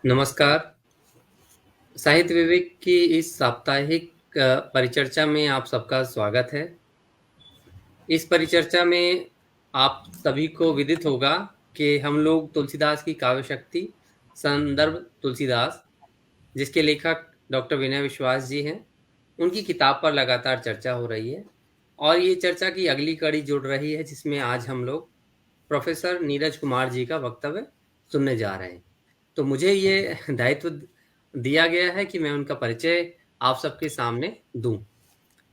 नमस्कार। साहित्य विवेक की इस साप्ताहिक परिचर्चा में आप सबका स्वागत है। इस परिचर्चा में आप सभी को विदित होगा कि हम लोग तुलसीदास की काव्य शक्ति संदर्भ तुलसीदास, जिसके लेखक डॉक्टर विनय विश्वास जी हैं, उनकी किताब पर लगातार चर्चा हो रही है और ये चर्चा की अगली कड़ी जुड़ रही है, जिसमें आज हम लोग प्रोफेसर नीरज कुमार जी का वक्तव्य सुनने जा रहे हैं। तो मुझे ये दायित्व दिया गया है कि मैं उनका परिचय आप सबके सामने दूं।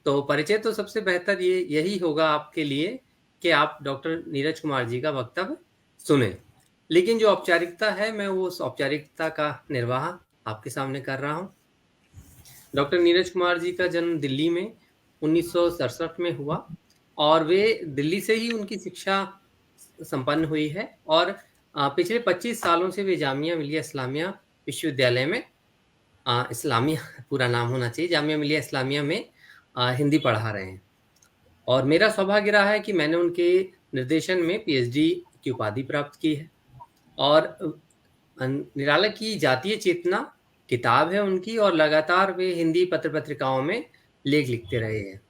तो परिचय तो सबसे बेहतर ये यही होगा आपके लिए कि आप डॉक्टर नीरज कुमार जी का वक्तव्य सुने। लेकिन जो औपचारिकता है, मैं वो उस औपचारिकता का निर्वाह आपके सामने कर रहा हूँ। डॉक्टर नीरज कुमार जी का जन्म दिल्ली में 1967 में हुआ और वे दिल्ली से ही उनकी शिक्षा संपन्न हुई है और पिछले 25 सालों से वे जामिया मिलिया इस्लामिया विश्वविद्यालय में इस्लामिया पूरा नाम होना चाहिए, जामिया मिलिया इस्लामिया में हिंदी पढ़ा रहे हैं। और मेरा सौभाग्य रहा है कि मैंने उनके निर्देशन में पीएचडी की उपाधि प्राप्त की है और निराला की जातीय चेतना किताब है उनकी और लगातार वे हिंदी पत्र पत्रिकाओं में लेख लिखते रहे हैं।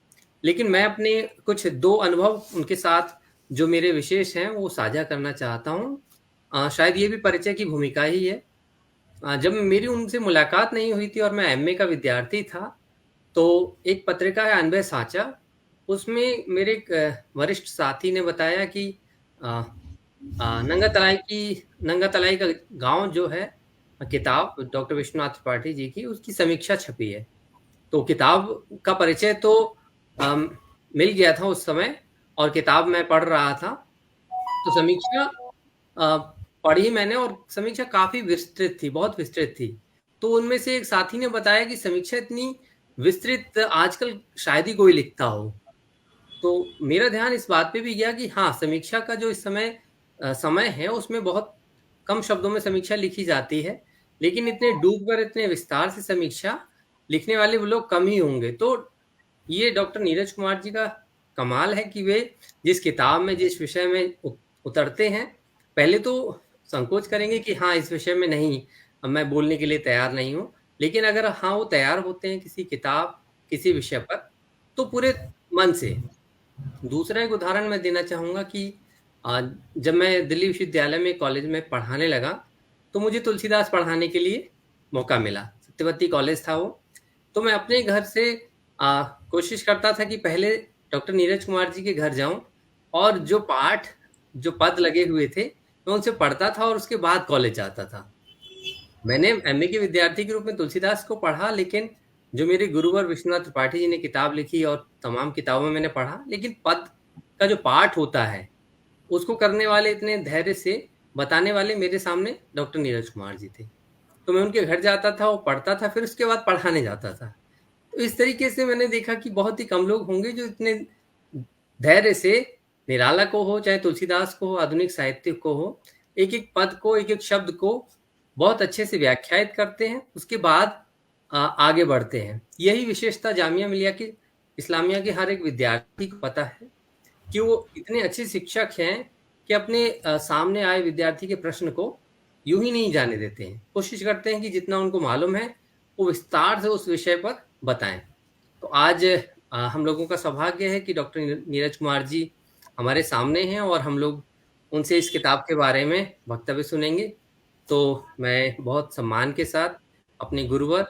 लेकिन मैं अपने कुछ दो अनुभव उनके साथ जो मेरे विशेष हैं वो साझा करना चाहता हूँ। शायद ये भी परिचय की भूमिका ही है। जब मेरी उनसे मुलाकात नहीं हुई थी और मैं एमए का विद्यार्थी था, तो एक पत्रिका है अनबे साचा, उसमें मेरे एक वरिष्ठ साथी ने बताया कि अ, नंगा तलाई का गांव जो है, किताब डॉक्टर विश्वनाथ त्रिपाठी जी की उसकी समीक्षा छपी है। तो किताब का परिचय तो अम, मिल गया था उस समय और किताब मैं पढ़ रहा था। तो समीक्षा अ, पढ़ी मैंने और समीक्षा काफ़ी विस्तृत थी, बहुत विस्तृत थी। तो उनमें से एक साथी ने बताया कि समीक्षा इतनी विस्तृत आजकल शायद ही कोई लिखता हो। तो मेरा ध्यान इस बात पे भी गया कि हाँ, समीक्षा का जो इस समय समय है उसमें बहुत कम शब्दों में समीक्षा लिखी जाती है, लेकिन इतने डूबकर इतने विस्तार से समीक्षा लिखने वाले वो लोग कम ही होंगे। तो ये डॉक्टर नीरज कुमार जी का कमाल है कि वे जिस किताब में जिस विषय में उतरते हैं, पहले तो संकोच करेंगे कि हाँ, इस विषय में नहीं, अब मैं बोलने के लिए तैयार नहीं हूँ। लेकिन अगर हाँ, वो तैयार होते हैं किसी किताब, किसी विषय पर, तो पूरे मन से। दूसरा एक उदाहरण मैं देना चाहूँगा कि जब मैं दिल्ली विश्वविद्यालय में कॉलेज में पढ़ाने लगा, तो मुझे तुलसीदास पढ़ाने के लिए मौका मिला। सत्यवती कॉलेज था वो। तो मैं अपने घर से कोशिश करता था कि पहले डॉक्टर नीरज कुमार जी के घर जाऊँ और जो पाठ, जो पद लगे हुए थे, मैं उनसे पढ़ता था और उसके बाद कॉलेज जाता था। मैंने एमए के विद्यार्थी के रूप में तुलसीदास को पढ़ा, लेकिन जो मेरे गुरुवर विश्वनाथ त्रिपाठी जी ने किताब लिखी और तमाम किताबों में मैंने पढ़ा, लेकिन पद का जो पाठ होता है, उसको करने वाले, इतने धैर्य से बताने वाले मेरे सामने डॉक्टर नीरज कुमार जी थे। तो मैं उनके घर जाता था, वो पढ़ता था, फिर उसके बाद पढ़ाने जाता था। तो इस तरीके से मैंने देखा कि बहुत ही कम लोग होंगे जो इतने धैर्य से निराला को हो, चाहे तुलसीदास को हो, आधुनिक साहित्य को हो, एक-एक पद को, एक-एक शब्द को बहुत अच्छे से व्याख्यायित करते हैं, उसके बाद आगे बढ़ते हैं। यही विशेषता जामिया मिलिया के इस्लामिया के हर एक विद्यार्थी को पता है कि वो इतने अच्छे शिक्षक हैं कि अपने सामने आए विद्यार्थी के प्रश्न को यूं ही नहीं जाने देते हैं। कोशिश करते हैं कि जितना उनको मालूम है, वो विस्तार से उस विषय पर बताएं। तो आज हम लोगों का सौभाग्य है कि डॉक्टर नीरज कुमार जी हमारे सामने हैं और हम लोग उनसे इस किताब के बारे में वक्तव्य सुनेंगे। तो मैं बहुत सम्मान के साथ अपने गुरुवर,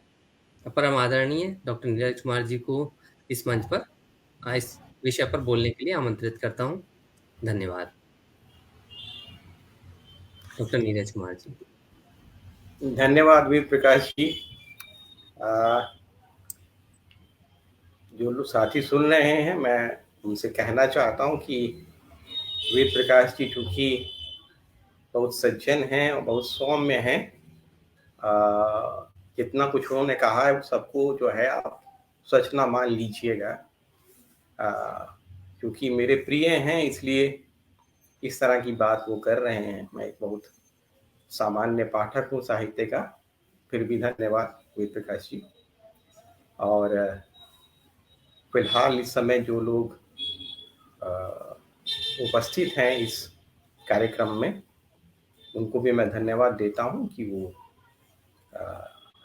परम आदरणीय डॉक्टर नीरज कुमार जी को इस मंच पर इस विषय पर बोलने के लिए आमंत्रित करता हूँ। धन्यवाद। डॉक्टर नीरज कुमार जी। धन्यवाद वीर प्रकाश जी। जो लोग साथी सुन रहे हैं, मैं उनसे कहना चाहता हूं कि वीर प्रकाश जी चूँकि बहुत सज्जन हैं और बहुत सौम्य हैं। जितना कुछ उन्होंने कहा है वो सबको जो है आप सच ना मान लीजिएगा। क्योंकि मेरे प्रिय हैं इसलिए इस तरह की बात वो कर रहे हैं। मैं एक बहुत सामान्य पाठक हूँ साहित्य का, फिर भी धन्यवाद वीर प्रकाश जी। और फिलहाल इस समय जो लोग उपस्थित हैं इस कार्यक्रम में, उनको भी मैं धन्यवाद देता हूं कि वो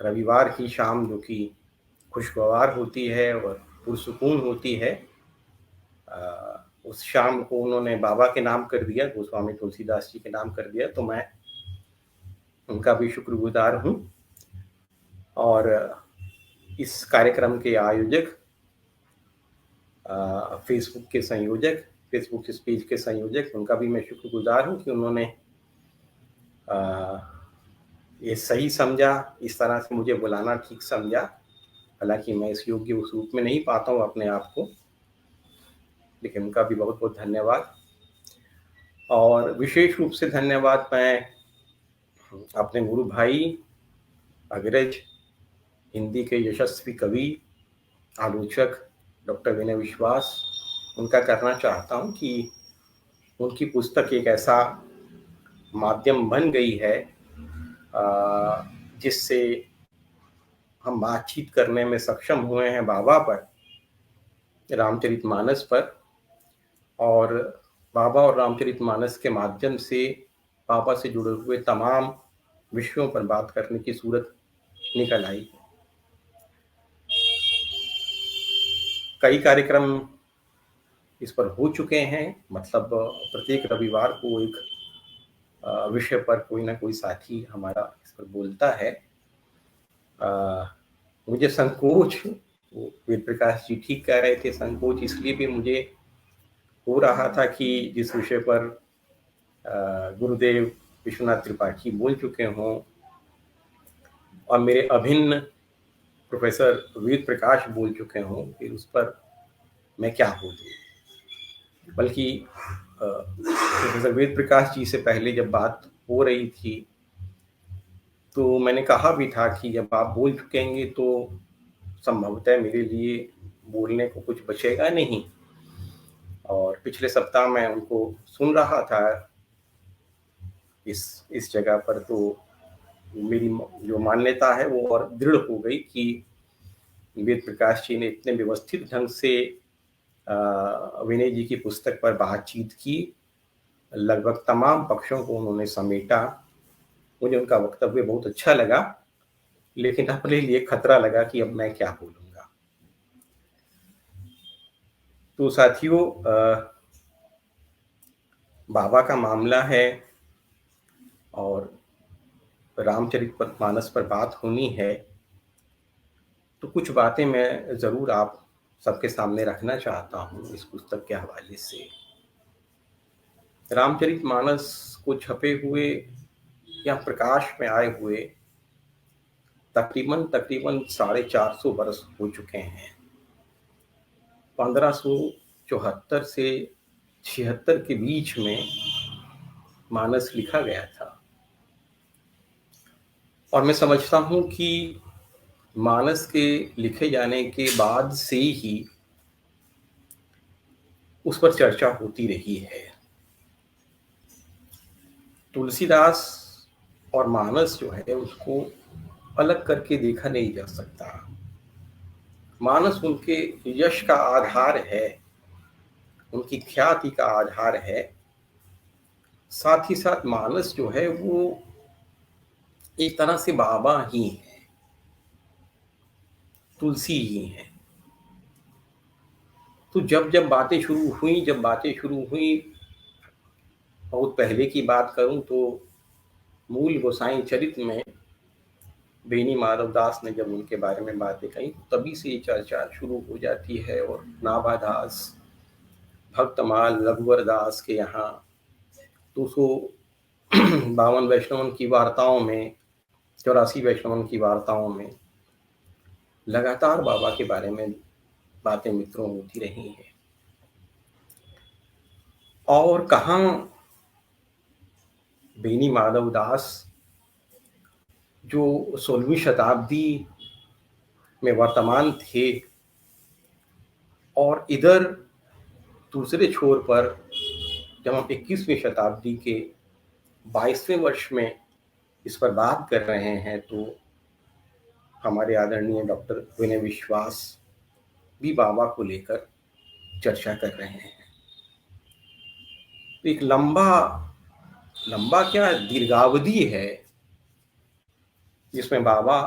रविवार की शाम जो कि खुशगवार होती है और पुरसुकून होती है, उस शाम को उन्होंने बाबा के नाम कर दिया, गोस्वामी तुलसीदास जी के नाम कर दिया, तो मैं उनका भी शुक्रगुजार हूँ। और इस कार्यक्रम के आयोजक, फेसबुक के संयोजक, फेसबुक इस पेज के संयोजक, उनका भी मैं शुक्रगुजार हूँ कि उन्होंने ये सही समझा, इस तरह से मुझे बुलाना ठीक समझा। हालांकि मैं इस योग्य उस रूप में नहीं पाता हूँ अपने आप को, लेकिन उनका भी बहुत बहुत धन्यवाद। और विशेष रूप से धन्यवाद मैं अपने गुरु भाई, अग्रज, हिंदी के यशस्वी कवि, आलोचक डॉक्टर विनय विश्वास, उनका करना चाहता हूँ कि उनकी पुस्तक एक ऐसा माध्यम बन गई है जिससे हम बातचीत करने में सक्षम हुए हैं बाबा पर, रामचरितमानस पर, और बाबा और रामचरितमानस के माध्यम से बाबा से जुड़े हुए तमाम विषयों पर बात करने की सूरत निकल आई। कई कार्यक्रम इस पर हो चुके हैं, मतलब प्रत्येक रविवार को एक विषय पर कोई ना कोई साथी हमारा इस पर बोलता है। मुझे संकोच, वेद प्रकाश जी ठीक कह रहे थे, संकोच इसलिए भी मुझे हो रहा था कि जिस विषय पर गुरुदेव विश्वनाथ त्रिपाठी बोल चुके हों और मेरे अभिन्न प्रोफेसर वेद प्रकाश बोल चुके हों, फिर उस पर मैं क्या बोलूं। बल्कि प्रोफेसर वेद प्रकाश जी से पहले जब बात हो रही थी तो मैंने कहा भी था कि जब आप बोल चुकेंगे तो संभवतः मेरे लिए बोलने को कुछ बचेगा नहीं। और पिछले सप्ताह मैं उनको सुन रहा था इस जगह पर, तो मेरी जो मान्यता है वो और दृढ़ हो गई कि वेद प्रकाश जी ने इतने व्यवस्थित ढंग से विनय जी की पुस्तक पर बातचीत की, लगभग तमाम पक्षों को उन्होंने समेटा। मुझे उनका वक्तव्य बहुत अच्छा लगा, लेकिन अपने लिए खतरा लगा कि अब मैं क्या बोलूंगा। तो साथियों, बाबा का मामला है और रामचरितमानस पर बात होनी है, तो कुछ बातें मैं ज़रूर आप सबके सामने रखना चाहता हूँ इस पुस्तक के हवाले से। रामचरितमानस को छपे हुए या प्रकाश में आए हुए तकरीबन 450 वर्ष हो चुके हैं। 1574 से 76 के बीच में मानस लिखा गया था, और मैं समझता हूँ कि मानस के लिखे जाने के बाद से ही उस पर चर्चा होती रही है। तुलसीदास और मानस जो है उसको अलग करके देखा नहीं जा सकता। मानस उनके यश का आधार है, उनकी ख्याति का आधार है। साथ ही साथ मानस जो है वो एक तरह से बाबा ही है, तुलसी ही है। तो जब बातें शुरू हुई, बहुत पहले की बात करूं तो मूल गोसाई चरित्र में बेनी माधव दास ने जब उनके बारे में बातें कही, तभी से ये चर्चा शुरू हो जाती है। और नाभादास, भक्तमाल, रघुवर दास के यहाँ 252 वैष्णवन की वार्ताओं में, 84 वैष्णवन की वार्ताओं में लगातार बाबा के बारे में बातें मित्रों होती रही हैं। और कहाँ बेनी माधव दास जो 16वीं शताब्दी में वर्तमान थे, और इधर दूसरे छोर पर जब हम 21वीं शताब्दी के 22वें वर्ष में इस पर बात कर रहे हैं, तो हमारे आदरणीय डॉक्टर विनय विश्वास भी बाबा को लेकर चर्चा कर रहे हैं। तो एक लंबा क्या, दीर्घावधि है, जिसमें बाबा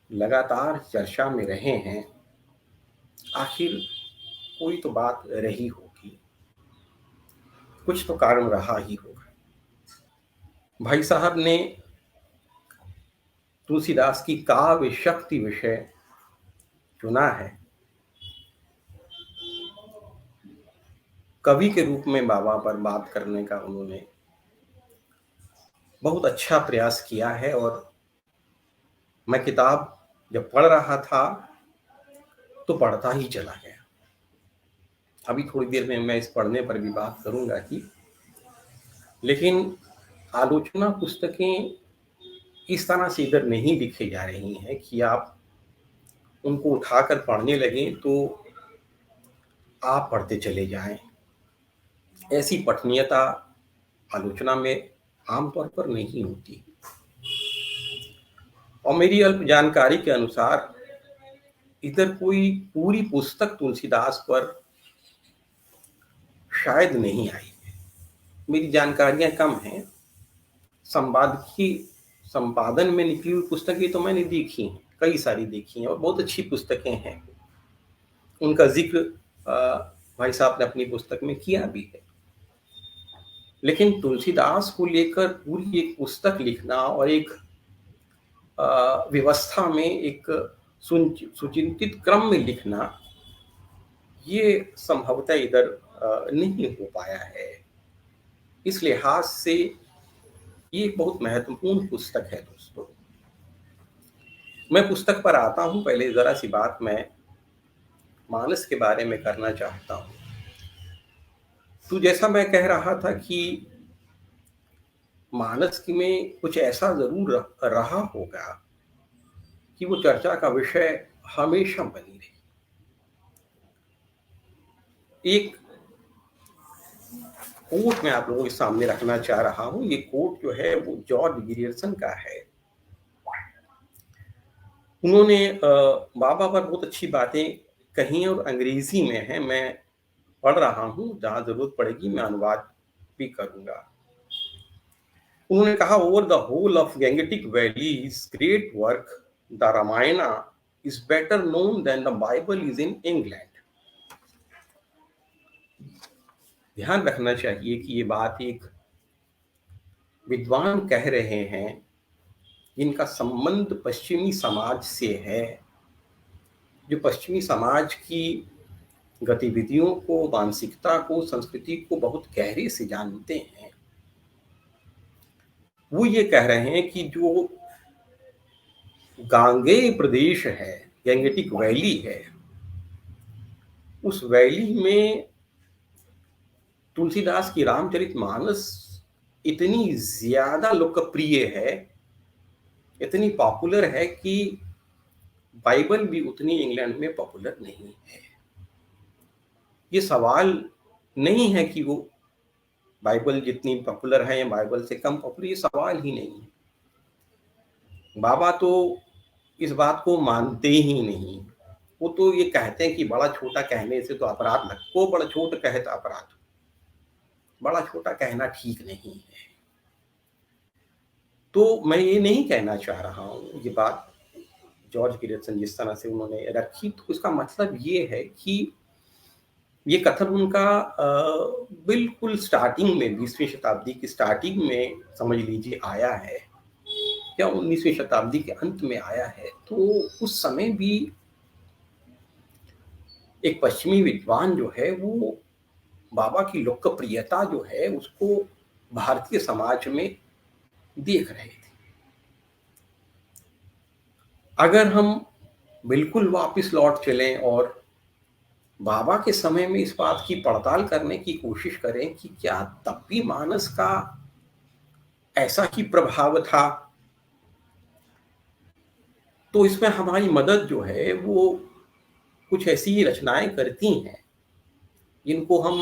लगातार चर्चा में रहे हैं, आखिर कोई तो बात रही होगी, कुछ तो कारण रहा ही होगा। भाई साहब ने तुलसीदास की काव्य शक्ति विषय चुना है। कवि के रूप में बाबा पर बात करने का उन्होंने बहुत अच्छा प्रयास किया है, और मैं किताब जब पढ़ रहा था तो पढ़ता ही चला गया। अभी थोड़ी देर में मैं इस पढ़ने पर भी बात करूंगा कि, लेकिन आलोचना पुस्तकें इस तरह से इधर नहीं लिखी जा रही हैं कि आप उनको उठाकर पढ़ने लगें तो आप पढ़ते चले जाएं। ऐसी पठनीयता आलोचना में आमतौर पर नहीं होती। और मेरी अल्प जानकारी के अनुसार इधर कोई पूरी पुस्तक तुलसीदास पर शायद नहीं आई है। मेरी जानकारियां कम हैं। संपादकीय संपादन में निकली हुई पुस्तकें तो मैंने देखी हैं, कई सारी देखी हैं, और बहुत अच्छी पुस्तकें हैं। उनका जिक्र भाई साहब ने अपनी पुस्तक में किया भी है। लेकिन तुलसीदास को लेकर पूरी एक पुस्तक लिखना और एक व्यवस्था में, एक सुचिंतित क्रम में लिखना, ये संभवतः इधर नहीं हो पाया है। इस लिहाज से ये एक बहुत महत्वपूर्ण पुस्तक है दोस्तों। मैं पुस्तक पर आता हूं, पहले जरा सी बात मैं मानस के बारे में करना चाहता हूं। तो जैसा मैं कह रहा था कि मानस में कुछ ऐसा जरूर रहा होगा कि वो चर्चा का विषय हमेशा बनी रही। एक कोट मैं आप लोगों के सामने रखना चाह रहा हूं। ये कोट जो है वो जॉर्ज गिरियर्सन का है। उन्होंने बाबा पर बहुत अच्छी बातें कही और अंग्रेजी में है। मैं पढ़ रहा हूं, जहां जरूरत पड़ेगी मैं अनुवाद भी करूंगा। उन्होंने कहा, over the whole of Gangetic valleys great work the Ramayana is better known than the Bible is in England. ध्यान रखना चाहिए कि ये बात एक विद्वान कह रहे हैं जिनका संबंध पश्चिमी समाज से है, जो पश्चिमी समाज की गतिविधियों को, मानसिकता को, संस्कृति को बहुत गहरे से जानते हैं। वो ये कह रहे हैं कि जो गांगेय प्रदेश है, गैंगेटिक वैली है, उस वैली में तुलसीदास की रामचरितमानस इतनी ज्यादा लोकप्रिय है, इतनी पॉपुलर है कि बाइबल भी उतनी इंग्लैंड में पॉपुलर नहीं है। ये सवाल नहीं है कि वो बाइबल जितनी पॉपुलर है या बाइबल से कम पॉपुलर, ये सवाल ही नहीं है। बाबा तो इस बात को मानते ही नहीं। वो तो ये कहते हैं कि बड़ा छोटा कहने से तो अपराध लग, को बड़ा छोटा कहे तो अपराध, बड़ा छोटा कहना ठीक नहीं है। तो मैं ये नहीं कहना चाह रहा हूँ, ये बात जॉर्ज गिरियर्सन जिस तरह से उन्होंने रखी, तो उसका मतलब ये है कि ये कथन उनका बिल्कुल स्टार्टिंग में, 20वीं शताब्दी की स्टार्टिंग में समझ लीजिए आया है, या 19वीं शताब्दी के अंत में आया है। तो उस समय भी एक पश्चिमी विद्वान जो है वो बाबा की लोकप्रियता जो है उसको भारतीय समाज में देख रहे थे। अगर हम बिल्कुल वापस लौट चलें और बाबा के समय में इस बात की पड़ताल करने की कोशिश करें कि क्या तब भी मानस का ऐसा ही प्रभाव था, तो इसमें हमारी मदद जो है वो कुछ ऐसी रचनाएं करती हैं जिनको हम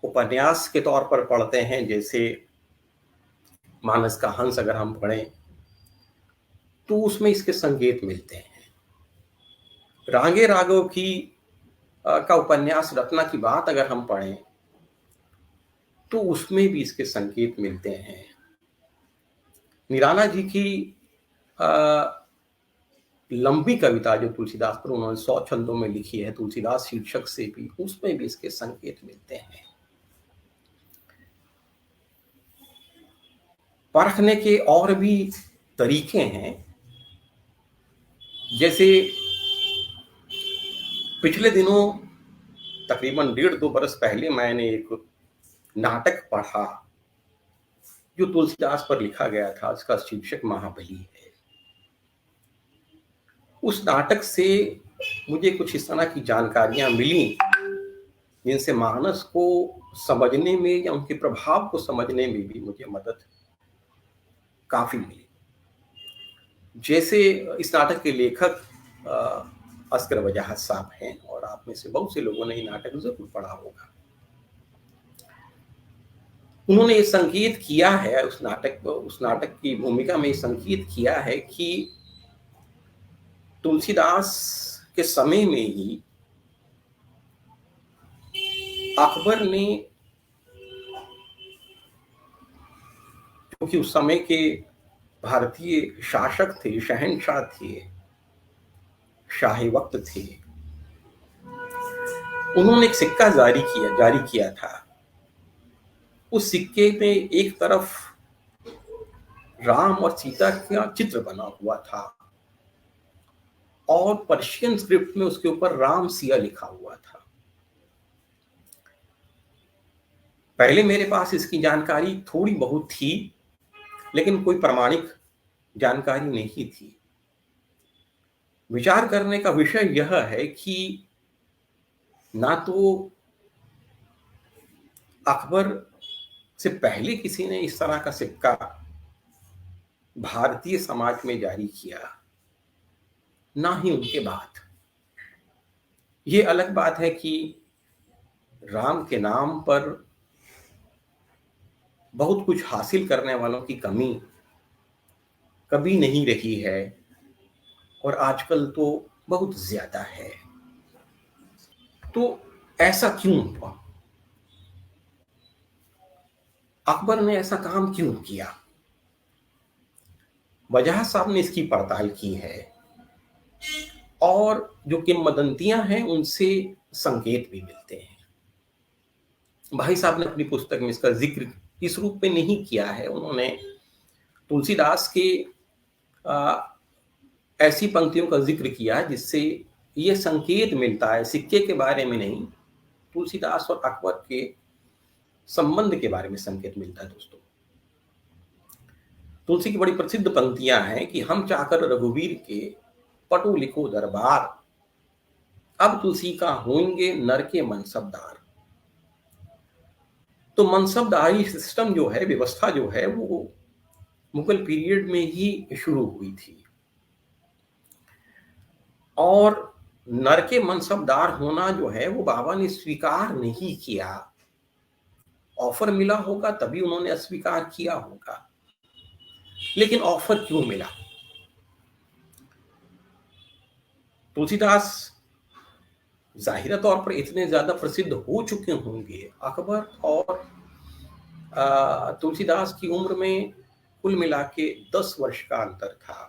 उपन्यास के तौर पर पढ़ते हैं। जैसे मानस का हंस अगर हम पढ़ें तो उसमें इसके संकेत मिलते हैं। रागे राघव की का उपन्यास रत्ना की बात अगर हम पढ़ें तो उसमें भी इसके संकेत मिलते हैं। निराला जी की लंबी कविता जो तुलसीदास पर उन्होंने 100 छंदों में लिखी है, तुलसीदास शीर्षक से भी, उसमें भी इसके संकेत मिलते हैं। परखने के और भी तरीके हैं। जैसे पिछले दिनों तकरीबन 1.5-2 बरस पहले मैंने एक नाटक पढ़ा जो तुलसीदास पर लिखा गया था, उसका शीर्षक महाबली है। उस नाटक से मुझे कुछ इस तरह की जानकारियां मिली जिनसे मानस को समझने में या उनके प्रभाव को समझने में भी मुझे मदद काफी मिली। जैसे इस नाटक के लेखक अस्कर वजाहत साहब हैं और आप में से बहुत से लोगों ने ये नाटक जरूर पढ़ा होगा। उन्होंने ये संकेत किया है, उस नाटक की भूमिका में संकेत किया है कि तुलसीदास के समय में ही अकबर ने, क्योंकि उस समय के भारतीय शासक थे, शहंशाह थे, शाही वक्त थे, उन्होंने एक सिक्का जारी किया था। उस सिक्के में एक तरफ राम और सीता का चित्र बना हुआ था और पर्शियन स्क्रिप्ट में उसके ऊपर राम सिया लिखा हुआ था। पहले मेरे पास इसकी जानकारी थोड़ी बहुत थी, लेकिन कोई प्रमाणिक जानकारी नहीं थी। विचार करने का विषय यह है कि ना तो अकबर से पहले किसी ने इस तरह का सिक्का भारतीय समाज में जारी किया, ना ही उनके बाद। ये अलग बात है कि राम के नाम पर बहुत कुछ हासिल करने वालों की कमी कभी नहीं रही है और आजकल तो बहुत ज्यादा है। तो ऐसा क्यों हुआ? अकबर ने ऐसा काम क्यों किया? वजाहत साहब ने इसकी पड़ताल की है और जो किंवदंतियां हैं उनसे संकेत भी मिलते हैं। भाई साहब ने अपनी पुस्तक में इसका जिक्र इस रूप में नहीं किया है। उन्होंने तुलसीदास के ऐसी पंक्तियों का जिक्र किया जिससे ये संकेत मिलता है, सिक्के के बारे में नहीं, तुलसीदास और अकबर के संबंध के बारे में संकेत मिलता है। दोस्तों, तुलसी की बड़ी प्रसिद्ध पंक्तियां हैं कि हम चाकर रघुवीर के पटु लिखो दरबार, अब तुलसी का होंगे नर के मनसबदार। तो मनसबदारी सिस्टम जो है, व्यवस्था जो है, वो मुगल पीरियड में ही शुरू हुई थी और नर के मनसबदार होना जो है वो बाबा ने स्वीकार नहीं किया। ऑफर मिला होगा तभी उन्होंने अस्वीकार किया होगा, लेकिन ऑफर क्यों मिला? तुलसीदास जाहिर तौर पर इतने ज्यादा प्रसिद्ध हो चुके होंगे। अकबर और तुलसीदास की उम्र में कुल मिला के 10 वर्ष का अंतर था।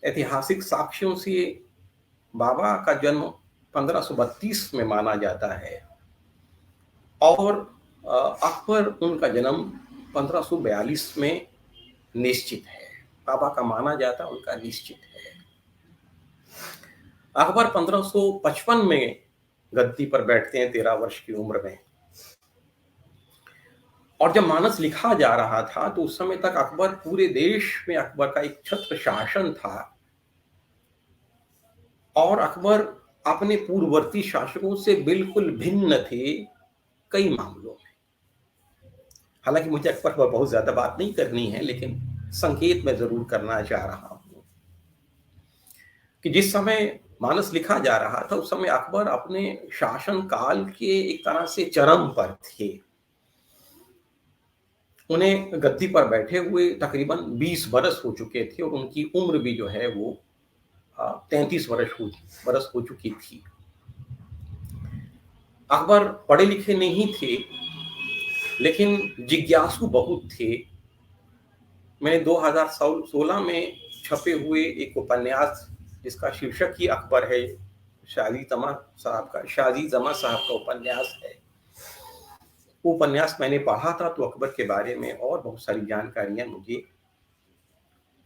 ऐतिहासिक साक्ष्यों से बाबा का जन्म 1532 में माना जाता है और अकबर उनका जन्म 1542 में निश्चित है। बाबा का माना जाता, उनका निश्चित है। अकबर 1555 में गद्दी पर बैठते हैं 13 वर्ष की उम्र में, और जब मानस लिखा जा रहा था तो उस समय तक अकबर पूरे देश में अकबर का एक छत्र शासन था और अकबर अपने पूर्ववर्ती शासकों से बिल्कुल भिन्न थे कई मामलों में। हालांकि मुझे अकबर पर बहुत ज्यादा बात नहीं करनी है, लेकिन संकेत मैं जरूर करना चाह रहा हूं कि जिस समय मानस लिखा जा रहा था उस समय अकबर अपने शासन काल के एक तरह से चरम पर थे। उन्हें गद्दी पर बैठे हुए तकरीबन 20 बरस हो चुके थे और उनकी उम्र भी जो है वो 33 बरस हो चुकी थी। अकबर पढ़े लिखे नहीं थे, लेकिन जिज्ञासु बहुत थे। मैंने 2016 में छपे हुए एक उपन्यास जिसका शीर्षक ही अकबर है, शाजी जमा साहब का उपन्यास है। वो उपन्यास मैंने पढ़ा था तो अकबर के बारे में और बहुत सारी जानकारियां मुझे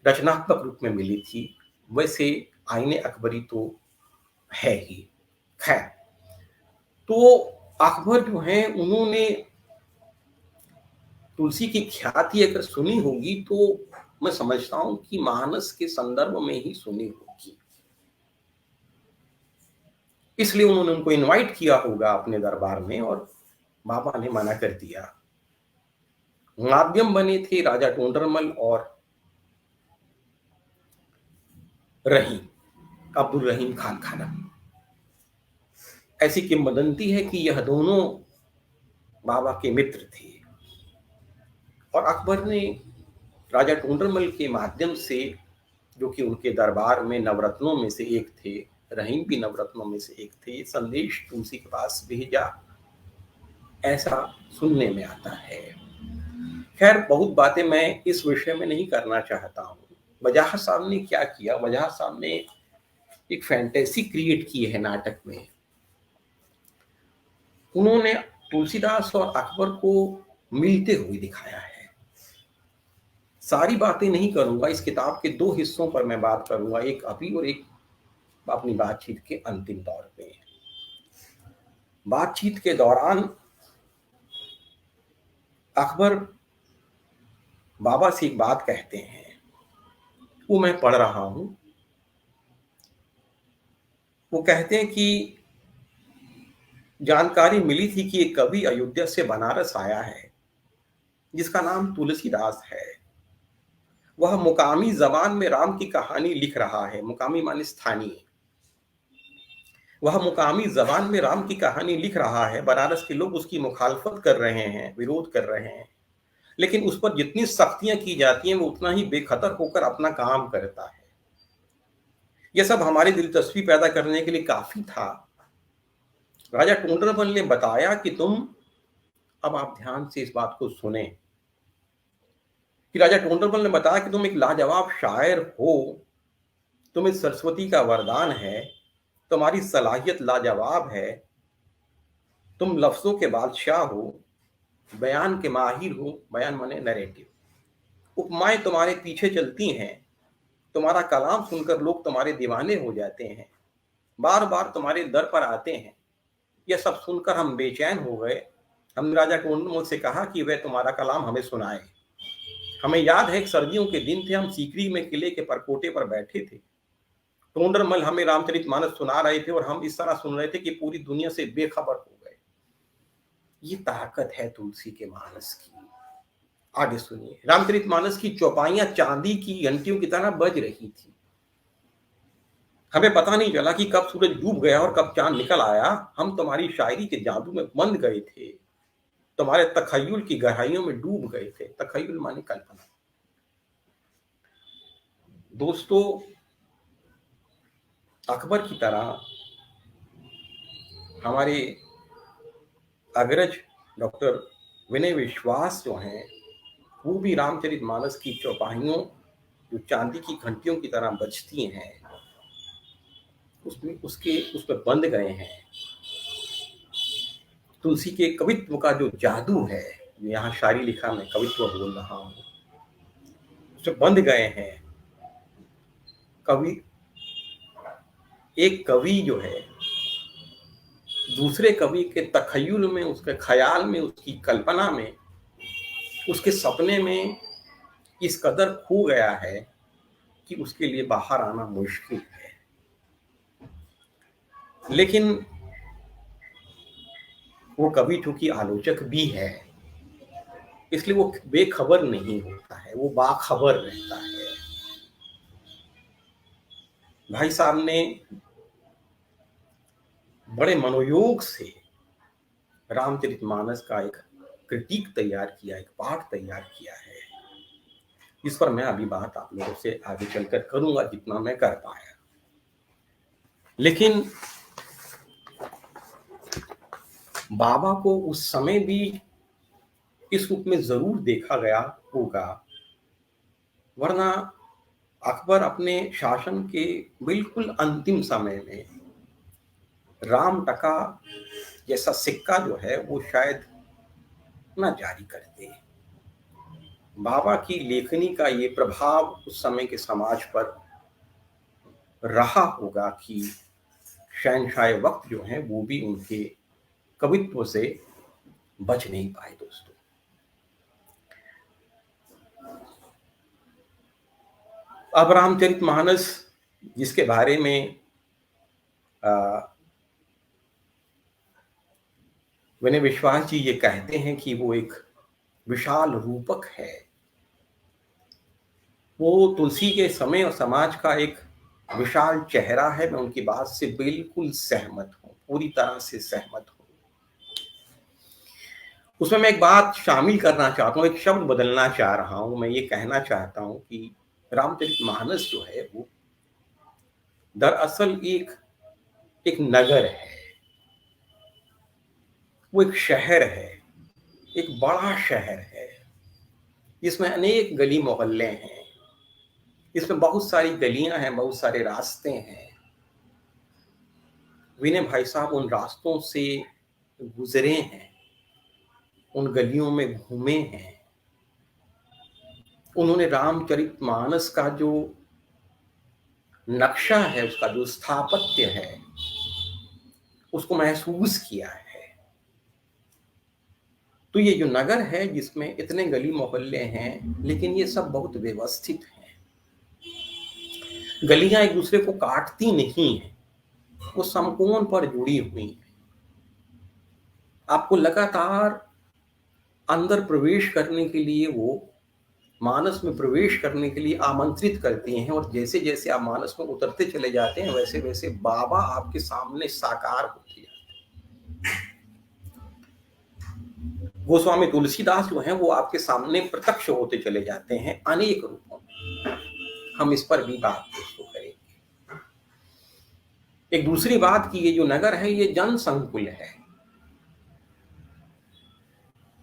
रचनात्मक रूप में मिली थी। वैसे आईने अकबरी तो है ही। खैर, तो अकबर जो है उन्होंने तुलसी की ख्याति अगर सुनी होगी तो मैं समझता हूं कि मानस के संदर्भ में ही सुनी होगी, इसलिए उन्होंने उनको इनवाइट किया होगा अपने दरबार में और बाबा ने मना कर दिया। माध्यम बने थे राजा टोंडरमल और रहीम, अब्दुल रहीम खान खाना। ऐसी किंवदंती है कि यह दोनों बाबा के मित्र थे और अकबर ने राजा टोंडरमल के माध्यम से, जो कि उनके दरबार में नवरत्नों में से एक थे, रहीम भी नवरत्नों में से एक थे, संदेश तुलसी के पास भेजा, ऐसा सुनने में आता है। खैर, बहुत बातें मैं इस विषय में नहीं करना चाहता हूँ। वजह साहब ने क्या किया, वजह साहब ने एक फैंटेसी क्रिएट की है नाटक में। उन्होंने तुलसीदास और अकबर को मिलते हुए दिखाया है। सारी बातें नहीं करूंगा, इस किताब के 2 हिस्सों पर मैं बात करूंगा, एक अभी और एक अपनी बातचीत के अंतिम दौर पे। बातचीत के दौरान अकबर बाबा से एक बात कहते हैं, वो मैं पढ़ रहा हूं। वो कहते हैं कि जानकारी मिली थी कि एक कवि अयोध्या से बनारस आया है जिसका नाम तुलसीदास है। वह मुकामी जबान में राम की कहानी लिख रहा है। मुकामी माने स्थानीय। वह मुकामी जबान में राम की कहानी लिख रहा है। बनारस के लोग उसकी मुखालफत कर रहे हैं, विरोध कर रहे हैं, लेकिन उस पर जितनी सख्तियां की जाती हैं वो उतना ही बेखतर होकर अपना काम करता है। यह सब हमारी दिलचस्पी पैदा करने के लिए काफी था। राजा टोंडरमल ने बताया कि अब आप ध्यान से इस बात को सुने, कि राजा टोंडरमल ने बताया कि तुम एक लाजवाब शायर हो, तुम्हें सरस्वती का वरदान है, तुम्हारी सलाहियत लाजवाब है, तुम लफ्जों के बादशाह हो, बयान के माहिर हो, बयान माने नैरेटिव, उपमाएं तुम्हारे पीछे चलती हैं, तुम्हारा कलाम सुनकर लोग तुम्हारे दीवाने हो जाते हैं, बार बार तुम्हारे दर पर आते हैं। यह सब सुनकर हम बेचैन हो गए। हमने राजा टोंडरमल से कहा कि वह तुम्हारा कलाम हमें सुनाए। हमें याद है कि सर्दियों के दिन थे, हम सीकरी में किले के परकोटे पर बैठे थे। टोंडरमल हमें रामचरितमानस सुना रहे थे और हम इस तरह सुन रहे थे कि पूरी दुनिया से बेखबर हो गए। ये ताकत है तुलसी के मानस की। आगे सुनिए। रामचरितमानस की चौपाइयां चांदी की घंटियों की तरह बज रही थी। हमें पता नहीं चला कि कब सूरज डूब गया और कब चांद निकल आया। हम तुम्हारी शायरी के जादू में बंध गए थे, तुम्हारे तखय्युल की गहराइयों में डूब गए थे। तखय्युल माने कल्पना। दोस्तों, अकबर की तरह हमारे अग्रज डॉक्टर विनय विश्वास जो हैं, वो भी रामचरितमानस की चौपाइयों जो चांदी की घंटियों की तरह बजती हैं, उसमें बंध गए हैं। तुलसी के कवित्व का जो जादू है, यहाँ शायरी लिखा मैं कवित्व बोल रहा हूँ, उसमें बंध गए हैं। एक कवि जो है दूसरे कवि के तखय्युल में, उसके ख्याल में, उसकी कल्पना में, उसके सपने में इस कदर खो गया है कि उसके लिए बाहर आना मुश्किल है। लेकिन वो कवि चूंकि आलोचक भी है, इसलिए वो बेखबर नहीं होता है, वो बाखबर रहता है। भाई साहब ने बड़े मनोयोग से रामचरितमानस का एक क्रिटिक तैयार किया, एक पाठ तैयार किया है। इस पर मैं अभी बात आप लोगों से आगे चलकर करूंगा जितना मैं कर पाया। लेकिन बाबा को उस समय भी इस रूप में जरूर देखा गया होगा वरना अकबर अपने शासन के बिल्कुल अंतिम समय में राम टका जैसा सिक्का जो है वो शायद ना जारी कर दे। बाबा की लेखनी का ये प्रभाव उस समय के समाज पर रहा होगा कि शहंशाह वक्त जो हैं वो भी उनके कवित्व से बच नहीं पाए। दोस्तों, अब रामचरितमानस जिसके बारे में विनय विश्वास जी ये कहते हैं कि वो एक विशाल रूपक है, वो तुलसी के समय और समाज का एक विशाल चेहरा है। मैं उनकी बात से बिल्कुल सहमत हूँ, पूरी तरह से सहमत हूँ। उसमें मैं एक बात शामिल करना चाहता हूँ, एक शब्द बदलना चाह रहा हूँ। मैं ये कहना चाहता हूँ कि रामचरितमानस जो है वो दरअसल एक नगर है, वो एक शहर है, एक बड़ा शहर है जिसमें अनेक गली मोहल्ले हैं, इसमें बहुत सारी गलियां हैं, बहुत सारे रास्ते हैं। विनय भाई साहब उन रास्तों से गुजरे हैं, उन गलियों में घूमे हैं। उन्होंने रामचरितमानस का जो नक्शा है, उसका जो स्थापत्य है, उसको महसूस किया है। तो ये जो नगर है जिसमें इतने गली मोहल्ले हैं, लेकिन ये सब बहुत व्यवस्थित हैं। गलियां एक दूसरे को काटती नहीं हैं, वो समकोण पर जुड़ी हुई हैं। आपको लगातार अंदर प्रवेश करने के लिए, वो मानस में प्रवेश करने के लिए आमंत्रित करती हैं, और जैसे जैसे आप मानस में उतरते चले जाते हैं वैसे वैसे बाबा आपके सामने साकार होते जाते हैं। गोस्वामी तुलसीदास जो हैं वो आपके सामने प्रत्यक्ष होते चले जाते हैं अनेक रूपों में। हम इस पर भी बात दोस्तों करेंगे। एक दूसरी बात की ये जो नगर है ये जन संकुल है।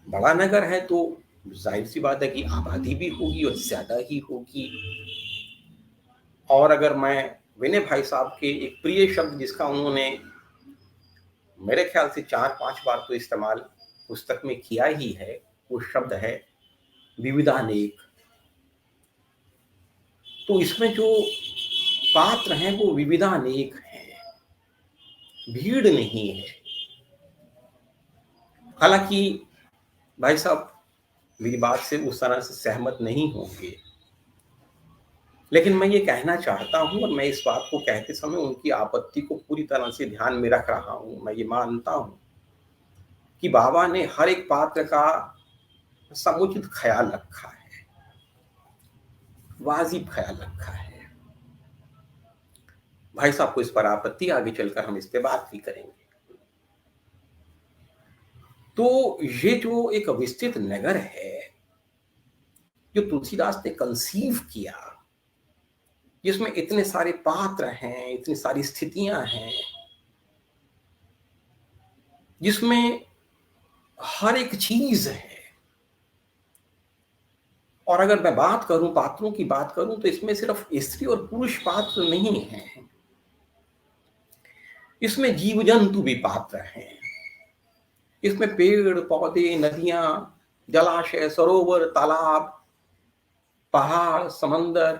बड़ा नगर है तो जाहिर सी बात है कि आबादी भी होगी और ज्यादा ही होगी। और अगर मैं विनय भाई साहब के एक प्रिय शब्द जिसका उन्होंने मेरे ख्याल से 4-5 बार तो इस्तेमाल पुस्तक में किया ही है, वो शब्द है विविधानेक। तो इसमें जो पात्र हैं वो विविधानेक हैं, भीड़ नहीं है। हालांकि भाई साहब मेरी बात से उस तरह से सहमत नहीं होंगे, लेकिन मैं ये कहना चाहता हूं, और मैं इस बात को कहते समय उनकी आपत्ति को पूरी तरह से ध्यान में रख रहा हूं। मैं ये मानता हूं कि बाबा ने हर एक पात्र का समुचित ख्याल रखा है, वाजिब ख्याल रखा है। भाई साहब को इस पर आपत्ति, आगे चलकर हम इस पे बात भी करेंगे। तो ये जो एक विस्तृत नगर है जो तुलसीदास ने कंसीव किया, जिसमें इतने सारे पात्र हैं, इतनी सारी स्थितियां हैं, जिसमें हर एक चीज है। और अगर मैं बात करूं, पात्रों की बात करूं, तो इसमें सिर्फ स्त्री और पुरुष पात्र नहीं हैं, इसमें जीव जंतु भी पात्र हैं। इसमें पेड़ पौधे, नदियां, जलाशय, सरोवर, तालाब, पहाड़, समंदर,